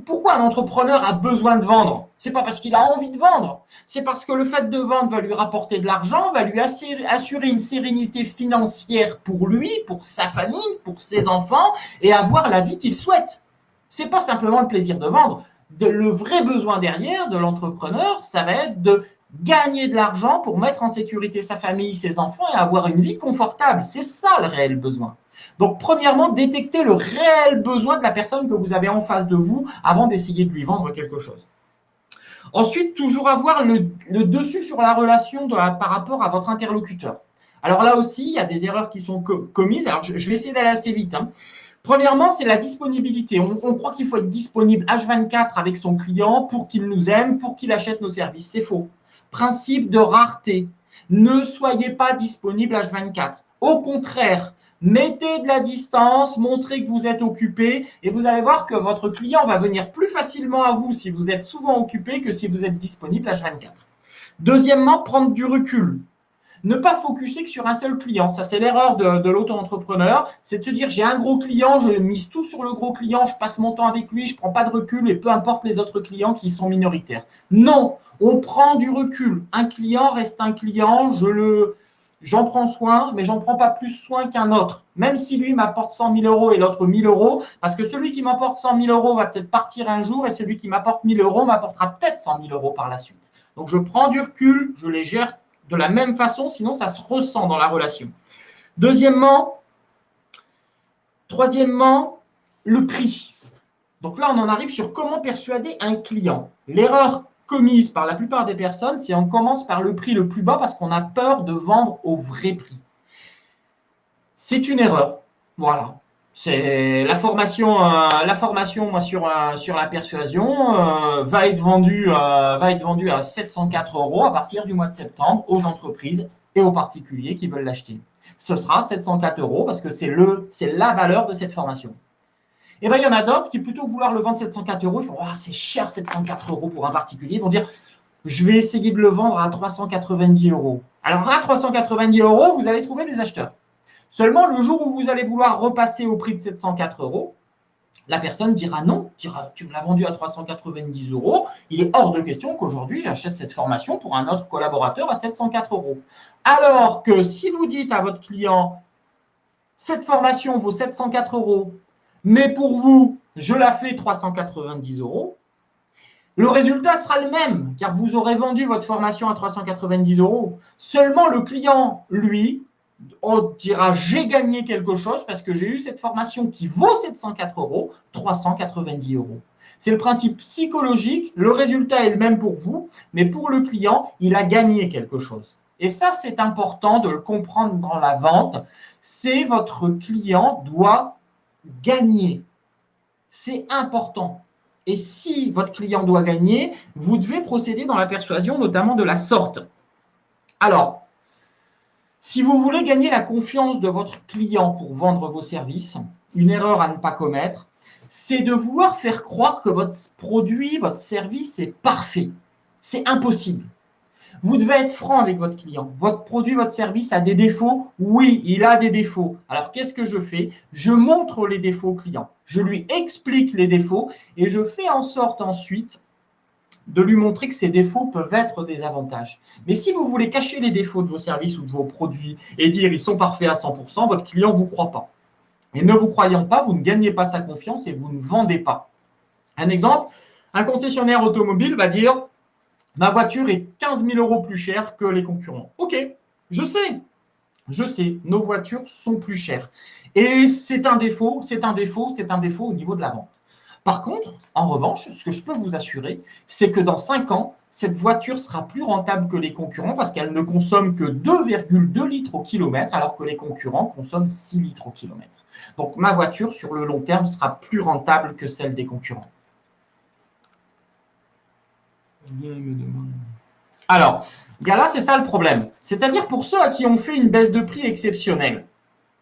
Pourquoi un entrepreneur a besoin de vendre? Ce n'est pas parce qu'il a envie de vendre. C'est parce que le fait de vendre va lui rapporter de l'argent, va lui assurer une sérénité financière pour lui, pour sa famille, pour ses enfants, et avoir la vie qu'il souhaite. Ce n'est pas simplement le plaisir de vendre. Le vrai besoin derrière de l'entrepreneur, ça va être de gagner de l'argent pour mettre en sécurité sa famille, ses enfants et avoir une vie confortable. C'est ça le réel besoin. Donc, premièrement, détectez le réel besoin de la personne que vous avez en face de vous avant d'essayer de lui vendre quelque chose. Ensuite, toujours avoir le dessus sur la relation par rapport à votre interlocuteur. Alors là aussi, il y a des erreurs qui sont commises. Alors, je vais essayer d'aller assez vite. Hein. Premièrement, c'est la disponibilité. On croit qu'il faut être disponible H24 avec son client pour qu'il nous aime, pour qu'il achète nos services. C'est faux. Principe de rareté. Ne soyez pas disponible H24. Au contraire, mettez de la distance, montrez que vous êtes occupé et vous allez voir que votre client va venir plus facilement à vous si vous êtes souvent occupé que si vous êtes disponible H24. Deuxièmement, prendre du recul. Ne pas focuser que sur un seul client. Ça, c'est l'erreur de l'auto-entrepreneur. C'est de se dire, j'ai un gros client, je mise tout sur le gros client, je passe mon temps avec lui, je ne prends pas de recul et peu importe les autres clients qui sont minoritaires. Non, on prend du recul. Un client reste un client, j'en prends soin, mais j'en prends pas plus soin qu'un autre. Même si lui m'apporte 100 000 euros et l'autre 1 000 euros, parce que celui qui m'apporte 100 000 euros va peut-être partir un jour et celui qui m'apporte 1 000 euros m'apportera peut-être 100 000 euros par la suite. Donc, je prends du recul, je les gère de la même façon, sinon ça se ressent dans la relation. Troisièmement, le prix. Donc là, on en arrive sur comment persuader un client. L'erreur commise par la plupart des personnes, c'est qu'on commence par le prix le plus bas parce qu'on a peur de vendre au vrai prix. C'est une erreur. Voilà. C'est la formation moi, sur la persuasion va être vendue à 704 € à partir du mois de septembre aux entreprises et aux particuliers qui veulent l'acheter. Ce sera 704 € parce que c'est la valeur de cette formation. Et bien, il y en a d'autres qui, plutôt que vouloir le vendre 704 €, ils font oh, c'est cher 704 € pour un particulier. Ils vont dire je vais essayer de le vendre à 390 €. Alors, à 390 €, vous allez trouver des acheteurs. Seulement, le jour où vous allez vouloir repasser au prix de 704 €, La personne dira non, dira tu me l'as vendu à 390 €, il est hors de question qu'aujourd'hui j'achète cette formation pour un autre collaborateur à 704 €. Alors que si vous dites à votre client cette formation vaut 704 €, mais pour vous, je la fais 390 €, le résultat sera le même, car vous aurez vendu votre formation à 390 €. Seulement, le client, lui, on dira j'ai gagné quelque chose parce que j'ai eu cette formation qui vaut 704 €, 390 €. C'est le principe psychologique, le résultat est le même pour vous, mais pour le client, il a gagné quelque chose. Et ça, c'est important de le comprendre dans la vente, c'est votre client doit gagner. C'est important. Et si votre client doit gagner, vous devez procéder dans la persuasion, notamment de la sorte. Alors, si vous voulez gagner la confiance de votre client pour vendre vos services, une erreur à ne pas commettre, c'est de vouloir faire croire que votre produit, votre service est parfait. C'est impossible. Vous devez être franc avec votre client. Votre produit, votre service a des défauts? Oui, il a des défauts. Alors, qu'est-ce que je fais? Je montre les défauts au client. Je lui explique les défauts et je fais en sorte ensuite de lui montrer que ces défauts peuvent être des avantages. Mais si vous voulez cacher les défauts de vos services ou de vos produits et dire ils sont parfaits à 100%, votre client ne vous croit pas. Et ne vous croyant pas, vous ne gagnez pas sa confiance et vous ne vendez pas. Un exemple, un concessionnaire automobile va dire ma voiture est 15 000 € plus chère que les concurrents. Ok, je sais, nos voitures sont plus chères. Et c'est un défaut au niveau de la vente. Par contre, en revanche, ce que je peux vous assurer, c'est que dans 5 ans, cette voiture sera plus rentable que les concurrents parce qu'elle ne consomme que 2,2 litres au kilomètre, alors que les concurrents consomment 6 litres au kilomètre. Donc, ma voiture, sur le long terme, sera plus rentable que celle des concurrents. Alors, là, c'est ça le problème. C'est-à-dire pour ceux à qui on fait une baisse de prix exceptionnelle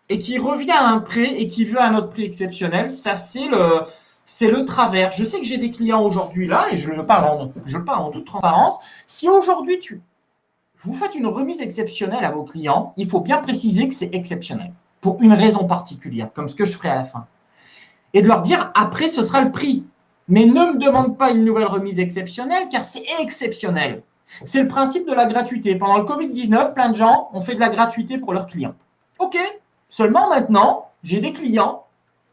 et qui revient à un prix et qui veut un autre prix exceptionnel, ça, c'est le travers. Je sais que j'ai des clients aujourd'hui là, et je parle en toute transparence. Si aujourd'hui, vous faites une remise exceptionnelle à vos clients, il faut bien préciser que c'est exceptionnel, pour une raison particulière, comme ce que je ferai à la fin. Et de leur dire, après, ce sera le prix. Mais ne me demande pas une nouvelle remise exceptionnelle, car c'est exceptionnel. C'est le principe de la gratuité. Pendant le Covid-19, plein de gens ont fait de la gratuité pour leurs clients. OK, seulement maintenant, j'ai des clients,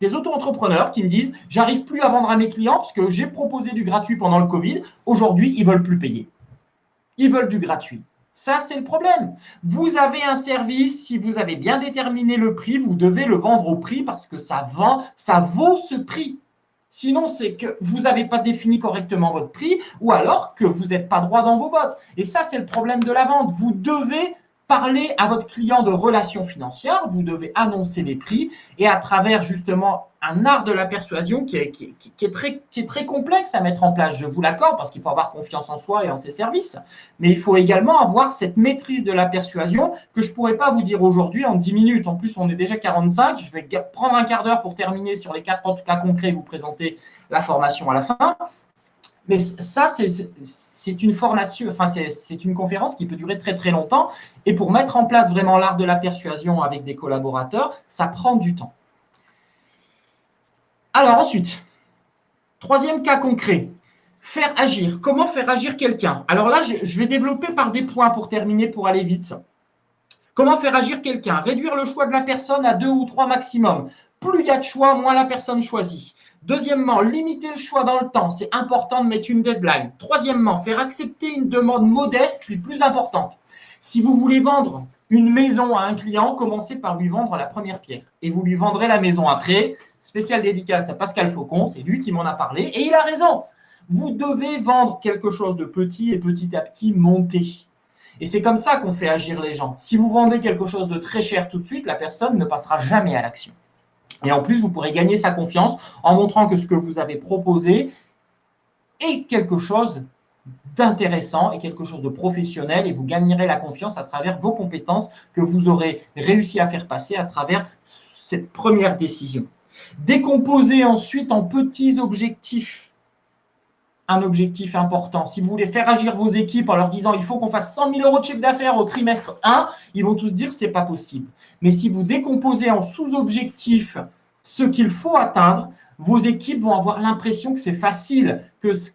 des auto-entrepreneurs qui me disent « J'arrive plus à vendre à mes clients parce que j'ai proposé du gratuit pendant le Covid. Aujourd'hui, ils ne veulent plus payer. Ils veulent du gratuit. » Ça, c'est le problème. Vous avez un service, si vous avez bien déterminé le prix, vous devez le vendre au prix parce que ça vaut ce prix. Sinon, c'est que vous n'avez pas défini correctement votre prix ou alors que vous n'êtes pas droit dans vos bottes. Et ça, c'est le problème de la vente. Vous devez parler à votre client de relations financières, vous devez annoncer les prix et à travers justement un art de la persuasion qui est très complexe à mettre en place, je vous l'accorde, parce qu'il faut avoir confiance en soi et en ses services. Mais il faut également avoir cette maîtrise de la persuasion que je ne pourrais pas vous dire aujourd'hui en 10 minutes. En plus, on est déjà 45. Je vais prendre un quart d'heure pour terminer sur les 4 autres cas concrets et vous présenter la formation à la fin. Mais ça, c'est une formation, enfin, c'est une conférence qui peut durer très, très longtemps. Et pour mettre en place vraiment l'art de la persuasion avec des collaborateurs, ça prend du temps. Alors ensuite, troisième cas concret, faire agir. Comment faire agir quelqu'un? Alors là, je vais développer par des points pour terminer, pour aller vite. Comment faire agir quelqu'un? Réduire le choix de la personne à 2 ou 3 maximum. Plus il y a de choix, moins la personne choisit. Deuxièmement, limiter le choix dans le temps. C'est important de mettre une deadline. Troisièmement, faire accepter une demande modeste puis plus importante. Si vous voulez vendre une maison à un client, commencez par lui vendre la première pierre. Et vous lui vendrez la maison après. Spécial dédicace à Pascal Faucon, c'est lui qui m'en a parlé. Et il a raison. Vous devez vendre quelque chose de petit et petit à petit monter. Et c'est comme ça qu'on fait agir les gens. Si vous vendez quelque chose de très cher tout de suite, la personne ne passera jamais à l'action. Et en plus, vous pourrez gagner sa confiance en montrant que ce que vous avez proposé est quelque chose d'intéressant et quelque chose de professionnel et vous gagnerez la confiance à travers vos compétences que vous aurez réussi à faire passer à travers cette première décision. Décomposez ensuite en petits objectifs. Un objectif important. Si vous voulez faire agir vos équipes en leur disant il faut qu'on fasse 100 000 € de chiffre d'affaires au trimestre 1, ils vont tous dire c'est pas possible. Mais si vous décomposez en sous-objectifs ce qu'il faut atteindre, vos équipes vont avoir l'impression que c'est facile,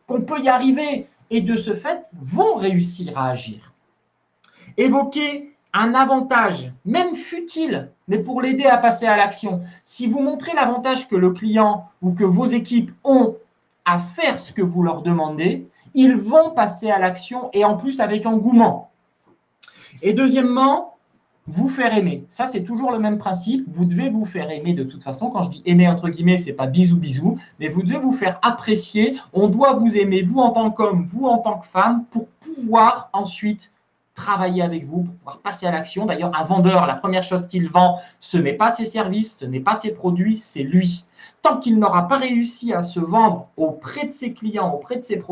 qu'on peut y arriver et de ce fait, vont réussir à agir. Évoquez un avantage, même futile, mais pour l'aider à passer à l'action. Si vous montrez l'avantage que le client ou que vos équipes ont à faire ce que vous leur demandez, ils vont passer à l'action et en plus avec engouement. Et deuxièmement, vous faire aimer. Ça, c'est toujours le même principe. Vous devez vous faire aimer de toute façon. Quand je dis aimer, entre guillemets, ce n'est pas bisous, bisous, mais vous devez vous faire apprécier. On doit vous aimer, vous en tant qu'homme, vous en tant que femme, pour pouvoir ensuite travailler avec vous, pour pouvoir passer à l'action. D'ailleurs, un vendeur, la première chose qu'il vend, ce n'est pas ses services, ce n'est pas ses produits, c'est lui. Tant qu'il n'aura pas réussi à se vendre auprès de ses clients, auprès de ses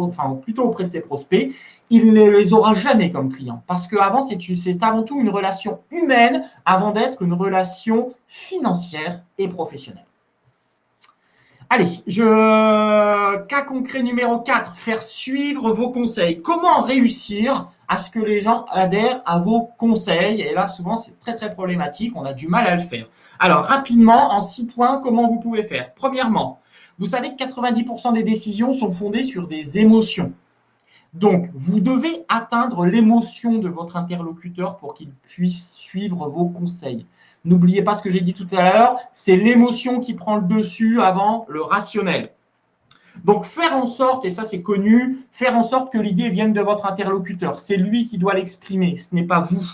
plutôt auprès de ses prospects, il ne les aura jamais comme clients. Parce qu'avant, c'est avant tout une relation humaine avant d'être une relation financière et professionnelle. Allez, cas concret numéro 4, faire suivre vos conseils. Comment réussir à ce que les gens adhèrent à vos conseils? Et là, souvent, c'est très, très problématique. On a du mal à le faire. Alors, rapidement, en 6 points, comment vous pouvez faire? Premièrement, vous savez que 90% des décisions sont fondées sur des émotions. Donc, vous devez atteindre l'émotion de votre interlocuteur pour qu'il puisse suivre vos conseils. N'oubliez pas ce que j'ai dit tout à l'heure, c'est l'émotion qui prend le dessus avant le rationnel. Donc, faire en sorte, et ça c'est connu, faire en sorte que l'idée vienne de votre interlocuteur. C'est lui qui doit l'exprimer, ce n'est pas vous.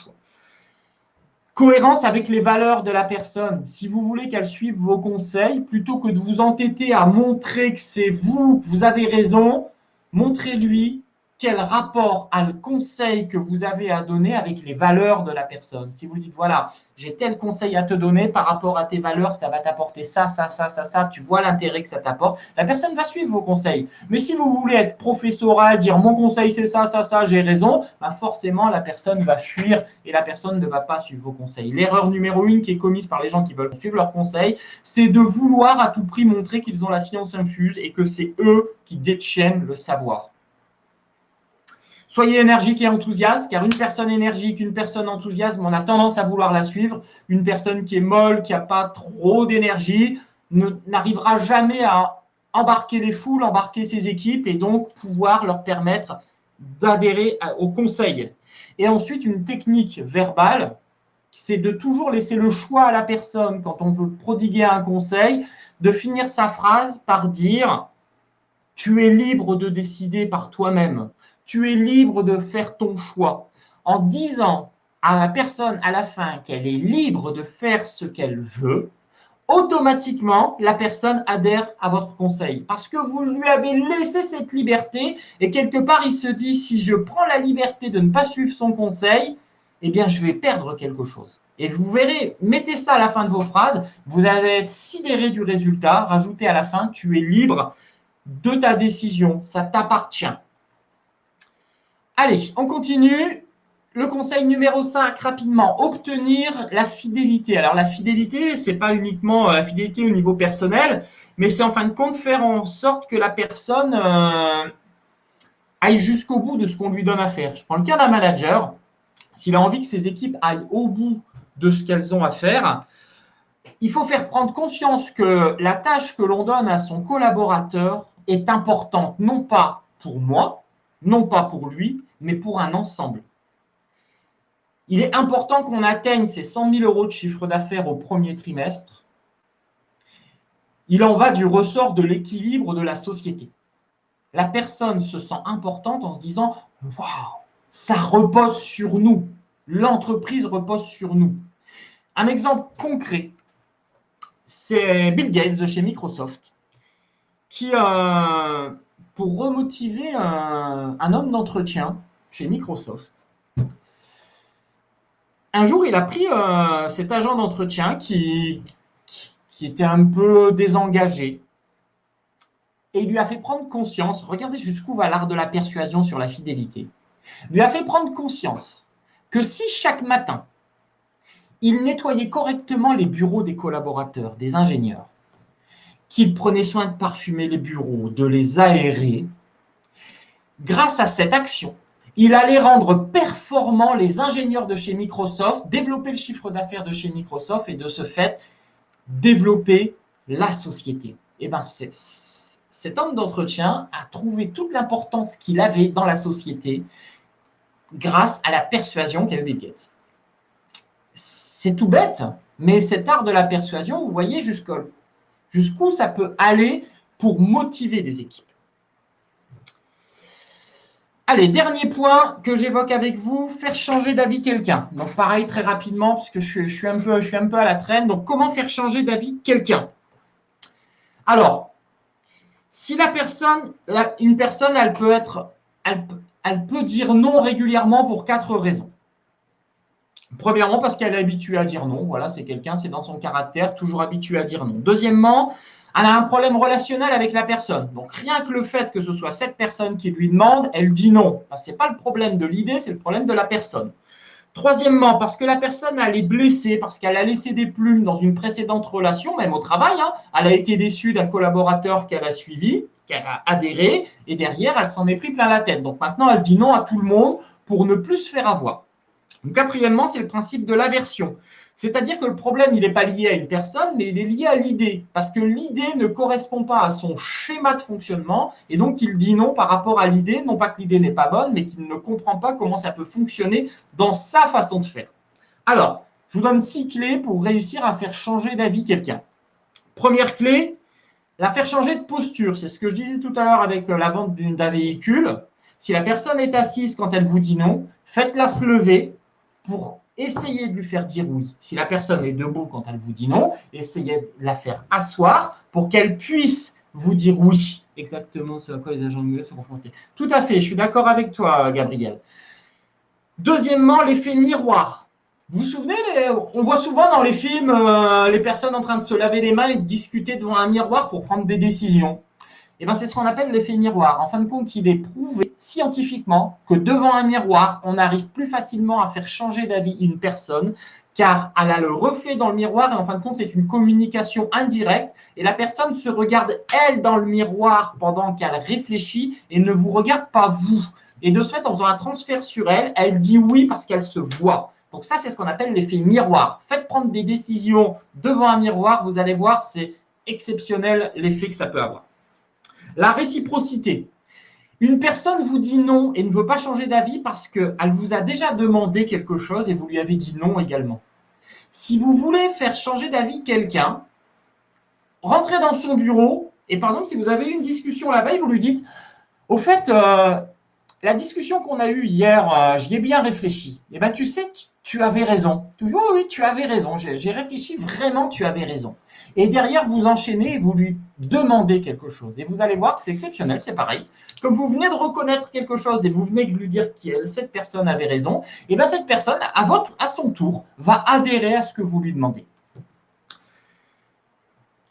Cohérence avec les valeurs de la personne. Si vous voulez qu'elle suive vos conseils, plutôt que de vous entêter à montrer que c'est vous, que vous avez raison, montrez-lui quel rapport a le conseil que vous avez à donner avec les valeurs de la personne. Si vous dites, voilà, j'ai tel conseil à te donner par rapport à tes valeurs, ça va t'apporter ça, ça, ça, ça, ça, tu vois l'intérêt que ça t'apporte, la personne va suivre vos conseils. Mais si vous voulez être professoral, dire mon conseil c'est ça, ça, ça, j'ai raison, ben forcément la personne va fuir et la personne ne va pas suivre vos conseils. L'erreur numéro 1 qui est commise par les gens qui veulent suivre leurs conseils, c'est de vouloir à tout prix montrer qu'ils ont la science infuse et que c'est eux qui détiennent le savoir. Soyez énergique et enthousiaste, car une personne énergique, une personne enthousiaste, on a tendance à vouloir la suivre. Une personne qui est molle, qui n'a pas trop d'énergie, n'arrivera jamais à embarquer les foules, embarquer ses équipes et donc pouvoir leur permettre d'adhérer au conseil. Et ensuite, une technique verbale, c'est de toujours laisser le choix à la personne, quand on veut prodiguer un conseil, de finir sa phrase par dire « Tu es libre de décider par toi-même ». Tu es libre de faire ton choix. En disant à la personne à la fin qu'elle est libre de faire ce qu'elle veut, automatiquement, la personne adhère à votre conseil. Parce que vous lui avez laissé cette liberté et quelque part, il se dit, si je prends la liberté de ne pas suivre son conseil, eh bien, je vais perdre quelque chose. Et vous verrez, mettez ça à la fin de vos phrases, vous allez être sidéré du résultat, rajoutez à la fin, tu es libre de ta décision, ça t'appartient. Allez, on continue. Le conseil numéro 5, rapidement, obtenir la fidélité. Alors, la fidélité, ce n'est pas uniquement la fidélité au niveau personnel, mais c'est en fin de compte faire en sorte que la personne aille jusqu'au bout de ce qu'on lui donne à faire. Je prends le cas d'un manager. S'il a envie que ses équipes aillent au bout de ce qu'elles ont à faire, il faut faire prendre conscience que la tâche que l'on donne à son collaborateur est importante, non pas pour moi, non pas pour lui, mais pour un ensemble. Il est important qu'on atteigne ces 100 000 € de chiffre d'affaires au premier trimestre. Il en va du ressort de l'équilibre de la société. La personne se sent importante en se disant « Waouh, ça repose sur nous. L'entreprise repose sur nous. » Un exemple concret, c'est Bill Gates de chez Microsoft qui, pour remotiver un homme d'entretien chez Microsoft, un jour, il a pris cet agent d'entretien qui était un peu désengagé et il lui a fait prendre conscience, regardez jusqu'où va l'art de la persuasion sur la fidélité, lui a fait prendre conscience que si chaque matin, il nettoyait correctement les bureaux des collaborateurs, des ingénieurs, qu'il prenait soin de parfumer les bureaux, de les aérer, grâce à cette action, il allait rendre performants les ingénieurs de chez Microsoft, développer le chiffre d'affaires de chez Microsoft et de ce fait, développer la société. eh ben, cet homme d'entretien a trouvé toute l'importance qu'il avait dans la société grâce à la persuasion qu'avait Bill Gates. C'est tout bête, mais cet art de la persuasion, vous voyez jusqu'où ça peut aller pour motiver des équipes. Allez, dernier point que j'évoque avec vous, faire changer d'avis quelqu'un. Donc pareil, très rapidement, parce que je suis un peu à la traîne. Donc comment faire changer d'avis quelqu'un? Alors, si une personne, elle peut dire non régulièrement pour 4 raisons. Premièrement, parce qu'elle est habituée à dire non. Voilà, c'est quelqu'un, c'est dans son caractère, toujours habitué à dire non. Deuxièmement, elle a un problème relationnel avec la personne. Donc, rien que le fait que ce soit cette personne qui lui demande, elle dit non. Ce n'est pas le problème de l'idée, c'est le problème de la personne. Troisièmement, parce que la personne, elle est blessée, parce qu'elle a laissé des plumes dans une précédente relation, même au travail. Elle a été déçue d'un collaborateur qu'elle a suivi, qu'elle a adhéré, et derrière, elle s'en est pris plein la tête. Donc maintenant, elle dit non à tout le monde pour ne plus se faire avoir. Donc, quatrièmement, c'est le principe de l'aversion. C'est-à-dire que le problème, il n'est pas lié à une personne, mais il est lié à l'idée. Parce que l'idée ne correspond pas à son schéma de fonctionnement, et donc il dit non par rapport à l'idée, non pas que l'idée n'est pas bonne, mais qu'il ne comprend pas comment ça peut fonctionner dans sa façon de faire. Alors, je vous donne 6 clés pour réussir à faire changer d'avis quelqu'un. Première clé, la faire changer de posture. C'est ce que je disais tout à l'heure avec la vente d'un véhicule. Si la personne est assise quand elle vous dit non, faites-la se lever pour essayer de lui faire dire oui. Si la personne est debout quand elle vous dit non, essayez de la faire asseoir pour qu'elle puisse vous dire oui. Exactement ce à quoi les agents immobiliers sont confrontés. Tout à fait, je suis d'accord avec toi, Gabriel. Deuxièmement, l'effet miroir. Vous vous souvenez, on voit souvent dans les films les personnes en train de se laver les mains et de discuter devant un miroir pour prendre des décisions. Et ben, c'est ce qu'on appelle l'effet miroir. En fin de compte, il est prouvé scientifiquement que devant un miroir, on arrive plus facilement à faire changer d'avis une personne car elle a le reflet dans le miroir et en fin de compte, c'est une communication indirecte et la personne se regarde elle dans le miroir pendant qu'elle réfléchit et ne vous regarde pas vous. Et de ce fait, en faisant un transfert sur elle, elle dit oui parce qu'elle se voit. Donc ça, c'est ce qu'on appelle l'effet miroir. Faites prendre des décisions devant un miroir, vous allez voir, c'est exceptionnel l'effet que ça peut avoir. La réciprocité. Une personne vous dit non et ne veut pas changer d'avis parce qu'elle vous a déjà demandé quelque chose et vous lui avez dit non également. Si vous voulez faire changer d'avis quelqu'un, rentrez dans son bureau et par exemple, si vous avez eu une discussion la veille, vous lui dites « Au fait, la discussion qu'on a eue hier, j'y ai bien réfléchi. Et ben, tu sais, tu avais raison. Tu dis, oh oui, tu avais raison. J'ai réfléchi vraiment, tu avais raison. Et derrière, vous enchaînez et vous lui demandez quelque chose. Et vous allez voir que c'est exceptionnel, c'est pareil. Comme vous venez de reconnaître quelque chose et vous venez de lui dire que cette personne avait raison, et bien cette personne, à son tour, va adhérer à ce que vous lui demandez.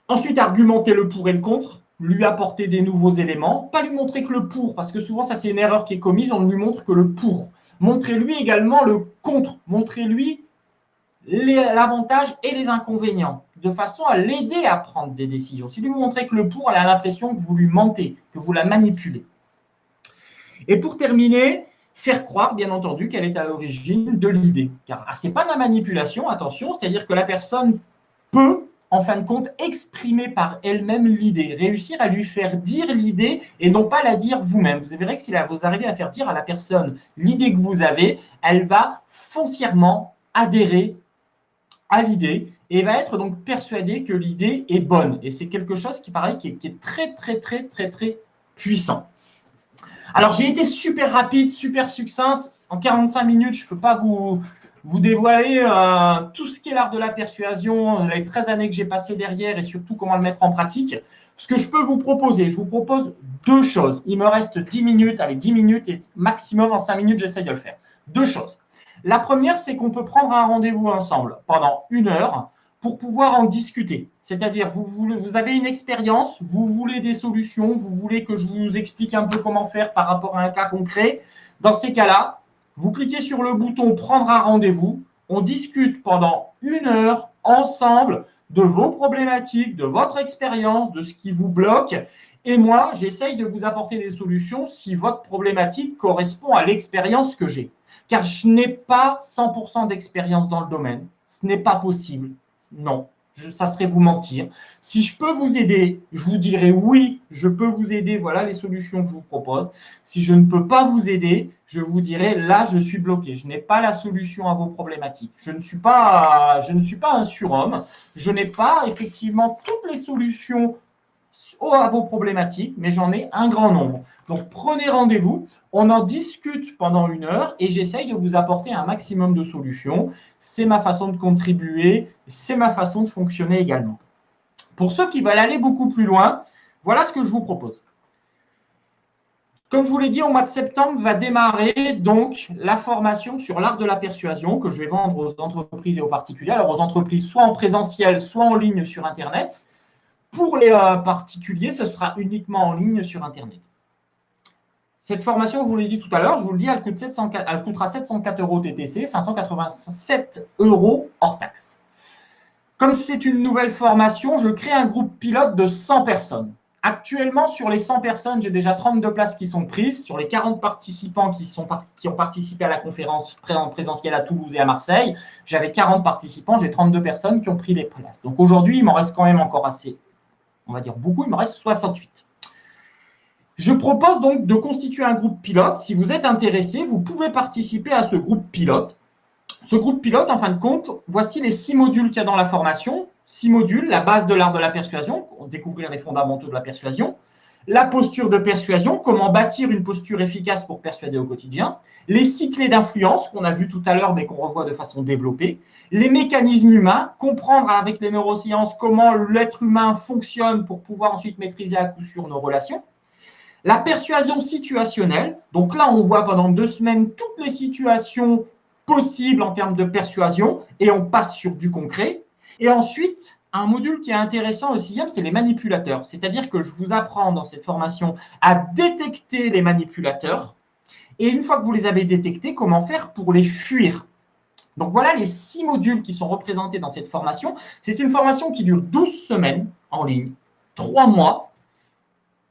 Ensuite, argumenter le pour et le contre, lui apporter des nouveaux éléments, pas lui montrer que le pour, parce que souvent ça c'est une erreur qui est commise, on ne lui montre que le pour. Montrez-lui également le contre, montrez-lui l'avantage et les inconvénients, de façon à l'aider à prendre des décisions. Si vous montrez que le pour, elle a l'impression que vous lui mentez, que vous la manipulez. Et pour terminer, faire croire, bien entendu, qu'elle est à l'origine de l'idée. Car ce n'est pas de la manipulation, attention, c'est-à-dire que la personne peut, en fin de compte, exprimer par elle-même l'idée, réussir à lui faire dire l'idée et non pas la dire vous-même. Vous verrez que si vous arrivez à faire dire à la personne l'idée que vous avez, elle va foncièrement adhérer à l'idée et va être donc persuadée que l'idée est bonne. Et c'est quelque chose qui, pareil, qui est très, très, très, très, très puissant. Alors, j'ai été super rapide, super succinct. En 45 minutes, je ne peux pas vous dévoiler tout ce qui est l'art de la persuasion, les 13 années que j'ai passées derrière et surtout comment le mettre en pratique. Ce que je peux vous proposer, je vous propose 2 choses. Il me reste 10 minutes, allez, 10 minutes et maximum en 5 minutes, j'essaie de le faire. 2 choses. La première, c'est qu'on peut prendre un rendez-vous ensemble pendant 1 heure pour pouvoir en discuter. C'est-à-dire, vous avez une expérience, vous voulez des solutions, vous voulez que je vous explique un peu comment faire par rapport à un cas concret. Dans ces cas-là, vous cliquez sur le bouton « Prendre un rendez-vous », on discute pendant 1 heure ensemble de vos problématiques, de votre expérience, de ce qui vous bloque. Et moi, j'essaye de vous apporter des solutions si votre problématique correspond à l'expérience que j'ai. Car je n'ai pas 100% d'expérience dans le domaine. Ce n'est pas possible. Non. ça serait vous mentir. Si je peux vous aider, je vous dirai oui, je peux vous aider, voilà les solutions que je vous propose. Si je ne peux pas vous aider, je vous dirai là, je suis bloqué. Je n'ai pas la solution à vos problématiques. Je ne suis pas un surhomme. Je n'ai pas effectivement toutes les solutions à vos problématiques, mais j'en ai un grand nombre. Donc, prenez rendez-vous, on en discute pendant 1 heure et j'essaye de vous apporter un maximum de solutions. C'est ma façon de contribuer, c'est ma façon de fonctionner également. Pour ceux qui veulent aller beaucoup plus loin, voilà ce que je vous propose. Comme je vous l'ai dit, au mois de septembre va démarrer donc la formation sur l'art de la persuasion que je vais vendre aux entreprises et aux particuliers. Alors, aux entreprises, soit en présentiel, soit en ligne sur Internet. Pour les particuliers, ce sera uniquement en ligne sur Internet. Cette formation, je vous l'ai dit tout à l'heure, je vous le dis, elle coûtera 704 € TTC, 587 € hors taxe. Comme c'est une nouvelle formation, je crée un groupe pilote de 100 personnes. Actuellement, sur les 100 personnes, j'ai déjà 32 places qui sont prises. Sur les 40 participants qui ont participé à la conférence présentielle à Toulouse et à Marseille, j'avais 40 participants, j'ai 32 personnes qui ont pris les places. Donc aujourd'hui, il m'en reste quand même encore assez, on va dire beaucoup, il me reste 68. Je propose donc de constituer un groupe pilote. Si vous êtes intéressé, vous pouvez participer à ce groupe pilote. Ce groupe pilote, en fin de compte, voici les 6 modules qu'il y a dans la formation. 6 modules, la base de l'art de la persuasion, découvrir les fondamentaux de la persuasion, la posture de persuasion, comment bâtir une posture efficace pour persuader au quotidien, les 6 clés d'influence qu'on a vu tout à l'heure mais qu'on revoit de façon développée, les mécanismes humains, comprendre avec les neurosciences comment l'être humain fonctionne pour pouvoir ensuite maîtriser à coup sûr nos relations, la persuasion situationnelle, donc là on voit pendant 2 semaines toutes les situations possibles en termes de persuasion et on passe sur du concret. Et ensuite, un module qui est intéressant aussi, c'est les manipulateurs. C'est-à-dire que je vous apprends dans cette formation à détecter les manipulateurs et une fois que vous les avez détectés, comment faire pour les fuir. Donc voilà les 6 modules qui sont représentés dans cette formation. C'est une formation qui dure 12 semaines en ligne, 3 mois.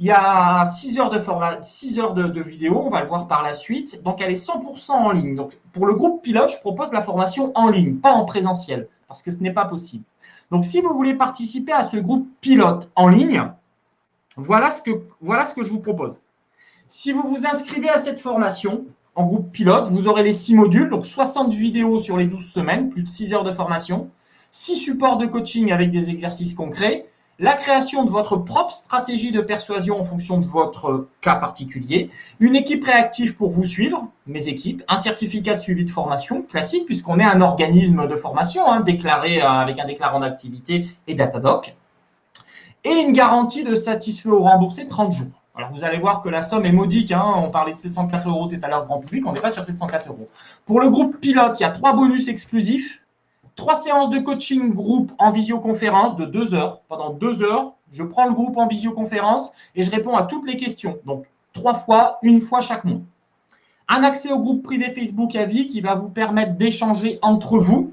Il y a 6 heures de vidéo, on va le voir par la suite. Donc, elle est 100% en ligne. Donc, pour le groupe pilote, je propose la formation en ligne, pas en présentiel, parce que ce n'est pas possible. Donc, si vous voulez participer à ce groupe pilote en ligne, voilà ce que je vous propose. Si vous vous inscrivez à cette formation en groupe pilote, vous aurez les 6 modules, donc 60 vidéos sur les 12 semaines, plus de 6 heures de formation, 6 supports de coaching avec des exercices concrets, la création de votre propre stratégie de persuasion en fonction de votre cas particulier, une équipe réactive pour vous suivre, mes équipes, un certificat de suivi de formation classique puisqu'on est un organisme de formation déclaré avec un déclarant d'activité et Datadoc, et une garantie de satisfait ou remboursé 30 jours. Alors vous allez voir que la somme est modique, on parlait de 704 € tout à l'heure grand public, on n'est pas sur 704 €. Pour le groupe pilote, il y a 3 bonus exclusifs. 3 séances de coaching groupe en visioconférence de 2 heures. Pendant 2 heures, je prends le groupe en visioconférence et je réponds à toutes les questions. Donc, 3 fois, 1 fois chaque mois. Un accès au groupe privé Facebook à vie qui va vous permettre d'échanger entre vous.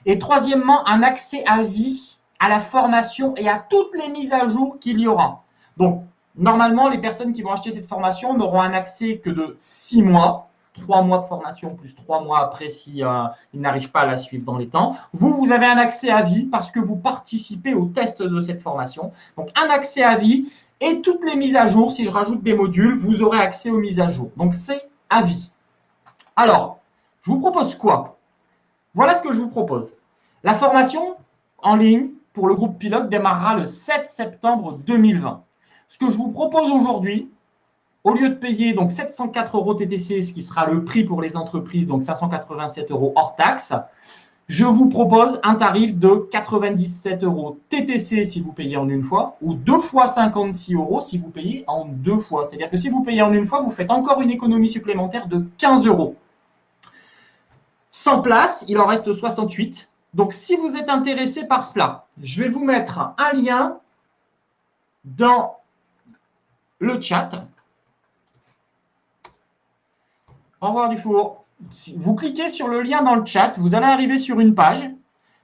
Et troisièmement, un accès à vie à la formation et à toutes les mises à jour qu'il y aura. Donc, normalement, les personnes qui vont acheter cette formation n'auront un accès que de 6 mois. 3 mois de formation plus 3 mois après si ils n'arrivent pas à la suivre dans les temps. Vous avez un accès à vie parce que vous participez au test de cette formation. Donc, un accès à vie et toutes les mises à jour. Si je rajoute des modules, vous aurez accès aux mises à jour. Donc, c'est à vie. Alors, je vous propose quoi? Voilà ce que je vous propose. La formation en ligne pour le groupe pilote démarrera le 7 septembre 2020. Ce que je vous propose aujourd'hui, au lieu de payer donc 704 € TTC, ce qui sera le prix pour les entreprises, donc 587 € hors taxe, je vous propose un tarif de 97 € TTC si vous payez en 1 fois, ou 2 fois 56 € si vous payez en 2 fois. C'est-à-dire que si vous payez en 1 fois, vous faites encore une économie supplémentaire de 15 €. 100 places, il en reste 68. Donc, si vous êtes intéressé par cela, je vais vous mettre un lien dans le chat. Au revoir Dufour. Vous cliquez sur le lien dans le chat, vous allez arriver sur une page.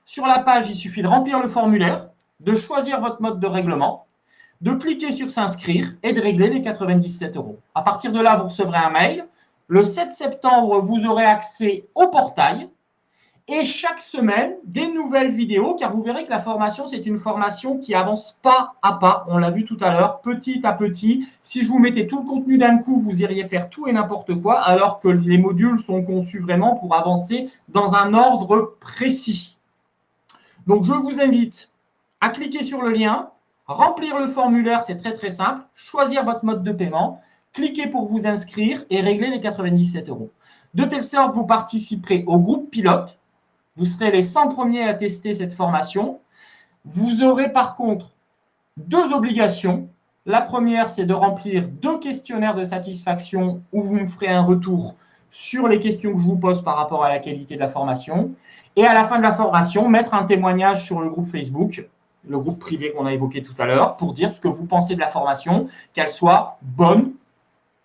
Sur la page, il suffit de remplir le formulaire, de choisir votre mode de règlement, de cliquer sur s'inscrire et de régler les 97 €. À partir de là, vous recevrez un mail. Le 7 septembre, vous aurez accès au portail. Et chaque semaine, des nouvelles vidéos, car vous verrez que la formation, c'est une formation qui avance pas à pas. On l'a vu tout à l'heure, petit à petit. Si je vous mettais tout le contenu d'un coup, vous iriez faire tout et n'importe quoi, alors que les modules sont conçus vraiment pour avancer dans un ordre précis. Donc, je vous invite à cliquer sur le lien, remplir le formulaire, c'est très très simple, choisir votre mode de paiement, cliquer pour vous inscrire et régler les 97 €. De telle sorte que vous participerez au groupe pilote. Vous serez les 100 premiers à tester cette formation. Vous aurez par contre 2 obligations. La première, c'est de remplir 2 questionnaires de satisfaction où vous me ferez un retour sur les questions que je vous pose par rapport à la qualité de la formation. Et à la fin de la formation, mettre un témoignage sur le groupe Facebook, le groupe privé qu'on a évoqué tout à l'heure, pour dire ce que vous pensez de la formation, qu'elle soit bonne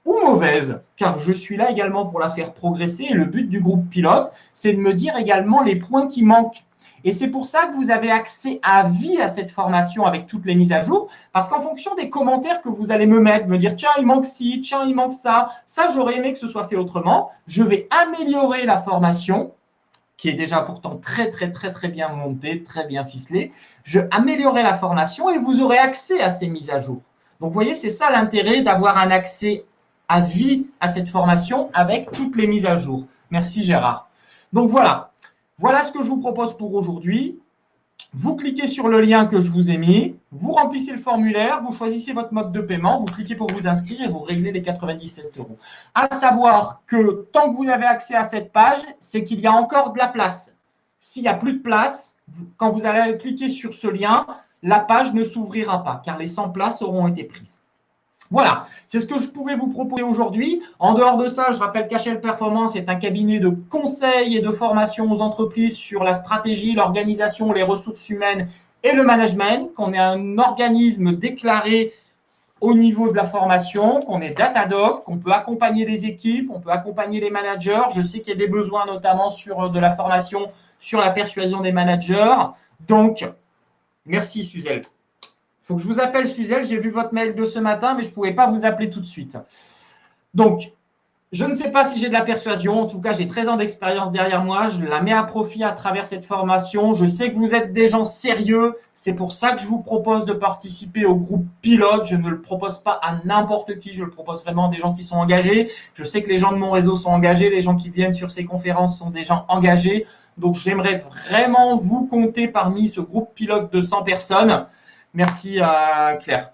ou mauvaise, car je suis là également pour la faire progresser. Et le but du groupe pilote, c'est de me dire également les points qui manquent. Et c'est pour ça que vous avez accès à vie à cette formation avec toutes les mises à jour, parce qu'en fonction des commentaires que vous allez me mettre, me dire tiens, il manque ci, tiens, il manque ça, j'aurais aimé que ce soit fait autrement, je vais améliorer la formation, qui est déjà pourtant très, très, très, très bien montée, très bien ficelée. Je améliorerai la formation et vous aurez accès à ces mises à jour. Donc, vous voyez, c'est ça l'intérêt d'avoir un accès à vie à cette formation avec toutes les mises à jour. Merci Gérard. Donc voilà, voilà ce que je vous propose pour aujourd'hui. Vous cliquez sur le lien que je vous ai mis, vous remplissez le formulaire, vous choisissez votre mode de paiement, vous cliquez pour vous inscrire et vous réglez les 97 €. À savoir que tant que vous avez accès à cette page, c'est qu'il y a encore de la place. S'il n'y a plus de place, quand vous allez cliquer sur ce lien, la page ne s'ouvrira pas car les 100 places auront été prises. Voilà, c'est ce que je pouvais vous proposer aujourd'hui. En dehors de ça, je rappelle qu'HL Performance est un cabinet de conseil et de formation aux entreprises sur la stratégie, l'organisation, les ressources humaines et le management, qu'on est un organisme déclaré au niveau de la formation, qu'on est Datadoc, qu'on peut accompagner les équipes, on peut accompagner les managers. Je sais qu'il y a des besoins notamment sur de la formation sur la persuasion des managers. Donc, merci Suzelle. Il faut que je vous appelle, Suzelle. J'ai vu votre mail de ce matin, mais je ne pouvais pas vous appeler tout de suite. Donc, je ne sais pas si j'ai de la persuasion. En tout cas, j'ai 13 ans d'expérience derrière moi. Je la mets à profit à travers cette formation. Je sais que vous êtes des gens sérieux. C'est pour ça que je vous propose de participer au groupe pilote. Je ne le propose pas à n'importe qui. Je le propose vraiment à des gens qui sont engagés. Je sais que les gens de mon réseau sont engagés. Les gens qui viennent sur ces conférences sont des gens engagés. Donc, j'aimerais vraiment vous compter parmi ce groupe pilote de 100 personnes. Merci Claire.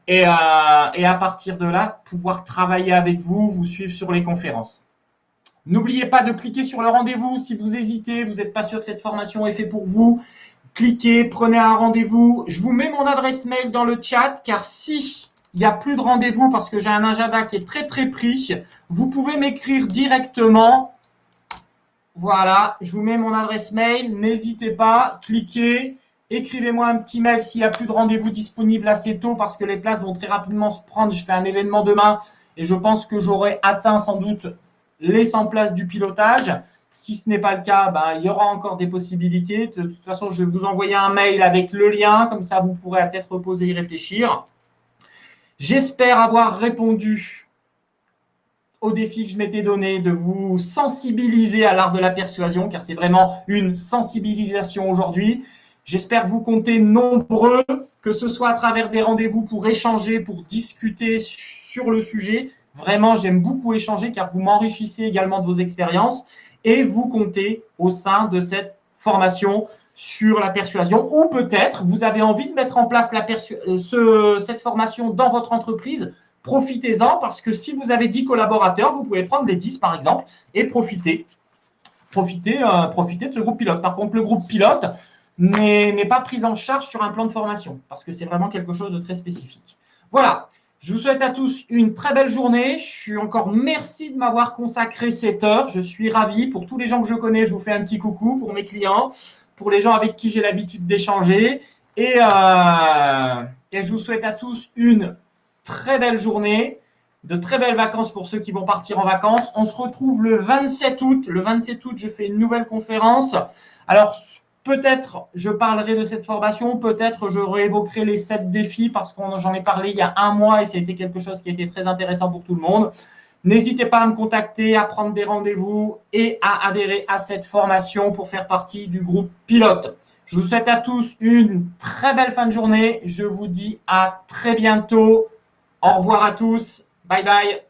Et à partir de là, pouvoir travailler avec vous, vous suivre sur les conférences. N'oubliez pas de cliquer sur le rendez-vous. Si vous hésitez, vous n'êtes pas sûr que cette formation est faite pour vous, cliquez, prenez un rendez-vous. Je vous mets mon adresse mail dans le chat, car si il n'y a plus de rendez-vous parce que j'ai un agenda qui est très très pris, vous pouvez m'écrire directement. Voilà, je vous mets mon adresse mail. N'hésitez pas, cliquez. Écrivez-moi un petit mail s'il n'y a plus de rendez-vous disponible assez tôt parce que les places vont très rapidement se prendre. Je fais un événement demain et je pense que j'aurai atteint sans doute les 100 places du pilotage. Si ce n'est pas le cas, il y aura encore des possibilités. De toute façon, je vais vous envoyer un mail avec le lien. Comme ça, vous pourrez à tête reposée y réfléchir. J'espère avoir répondu au défi que je m'étais donné de vous sensibiliser à l'art de la persuasion, car c'est vraiment une sensibilisation aujourd'hui. J'espère vous compter nombreux, que ce soit à travers des rendez-vous pour échanger, pour discuter sur le sujet. Vraiment, j'aime beaucoup échanger car vous m'enrichissez également de vos expériences et vous comptez au sein de cette formation sur la persuasion. Ou peut-être vous avez envie de mettre en place cette formation dans votre entreprise. Profitez-en parce que si vous avez 10 collaborateurs, vous pouvez prendre les 10 par exemple et profiter de ce groupe pilote. Par contre, le groupe pilote n'est pas pris en charge sur un plan de formation parce que c'est vraiment quelque chose de très spécifique. Voilà, je vous souhaite à tous une très belle journée. Je suis encore merci de m'avoir consacré 7 heures. Je suis ravi. Pour tous les gens que je connais, je vous fais un petit coucou. Pour mes clients, pour les gens avec qui j'ai l'habitude d'échanger. Et je vous souhaite à tous une très belle journée, de très belles vacances pour ceux qui vont partir en vacances. On se retrouve le 27 août. Le 27 août, je fais une nouvelle conférence. Alors, peut-être je parlerai de cette formation, peut-être je réévoquerai les 7 défis parce que j'en ai parlé il y a un mois et c'était quelque chose qui était très intéressant pour tout le monde. N'hésitez pas à me contacter, à prendre des rendez-vous et à adhérer à cette formation pour faire partie du groupe pilote. Je vous souhaite à tous une très belle fin de journée. Je vous dis à très bientôt. Au revoir à tous. Bye bye.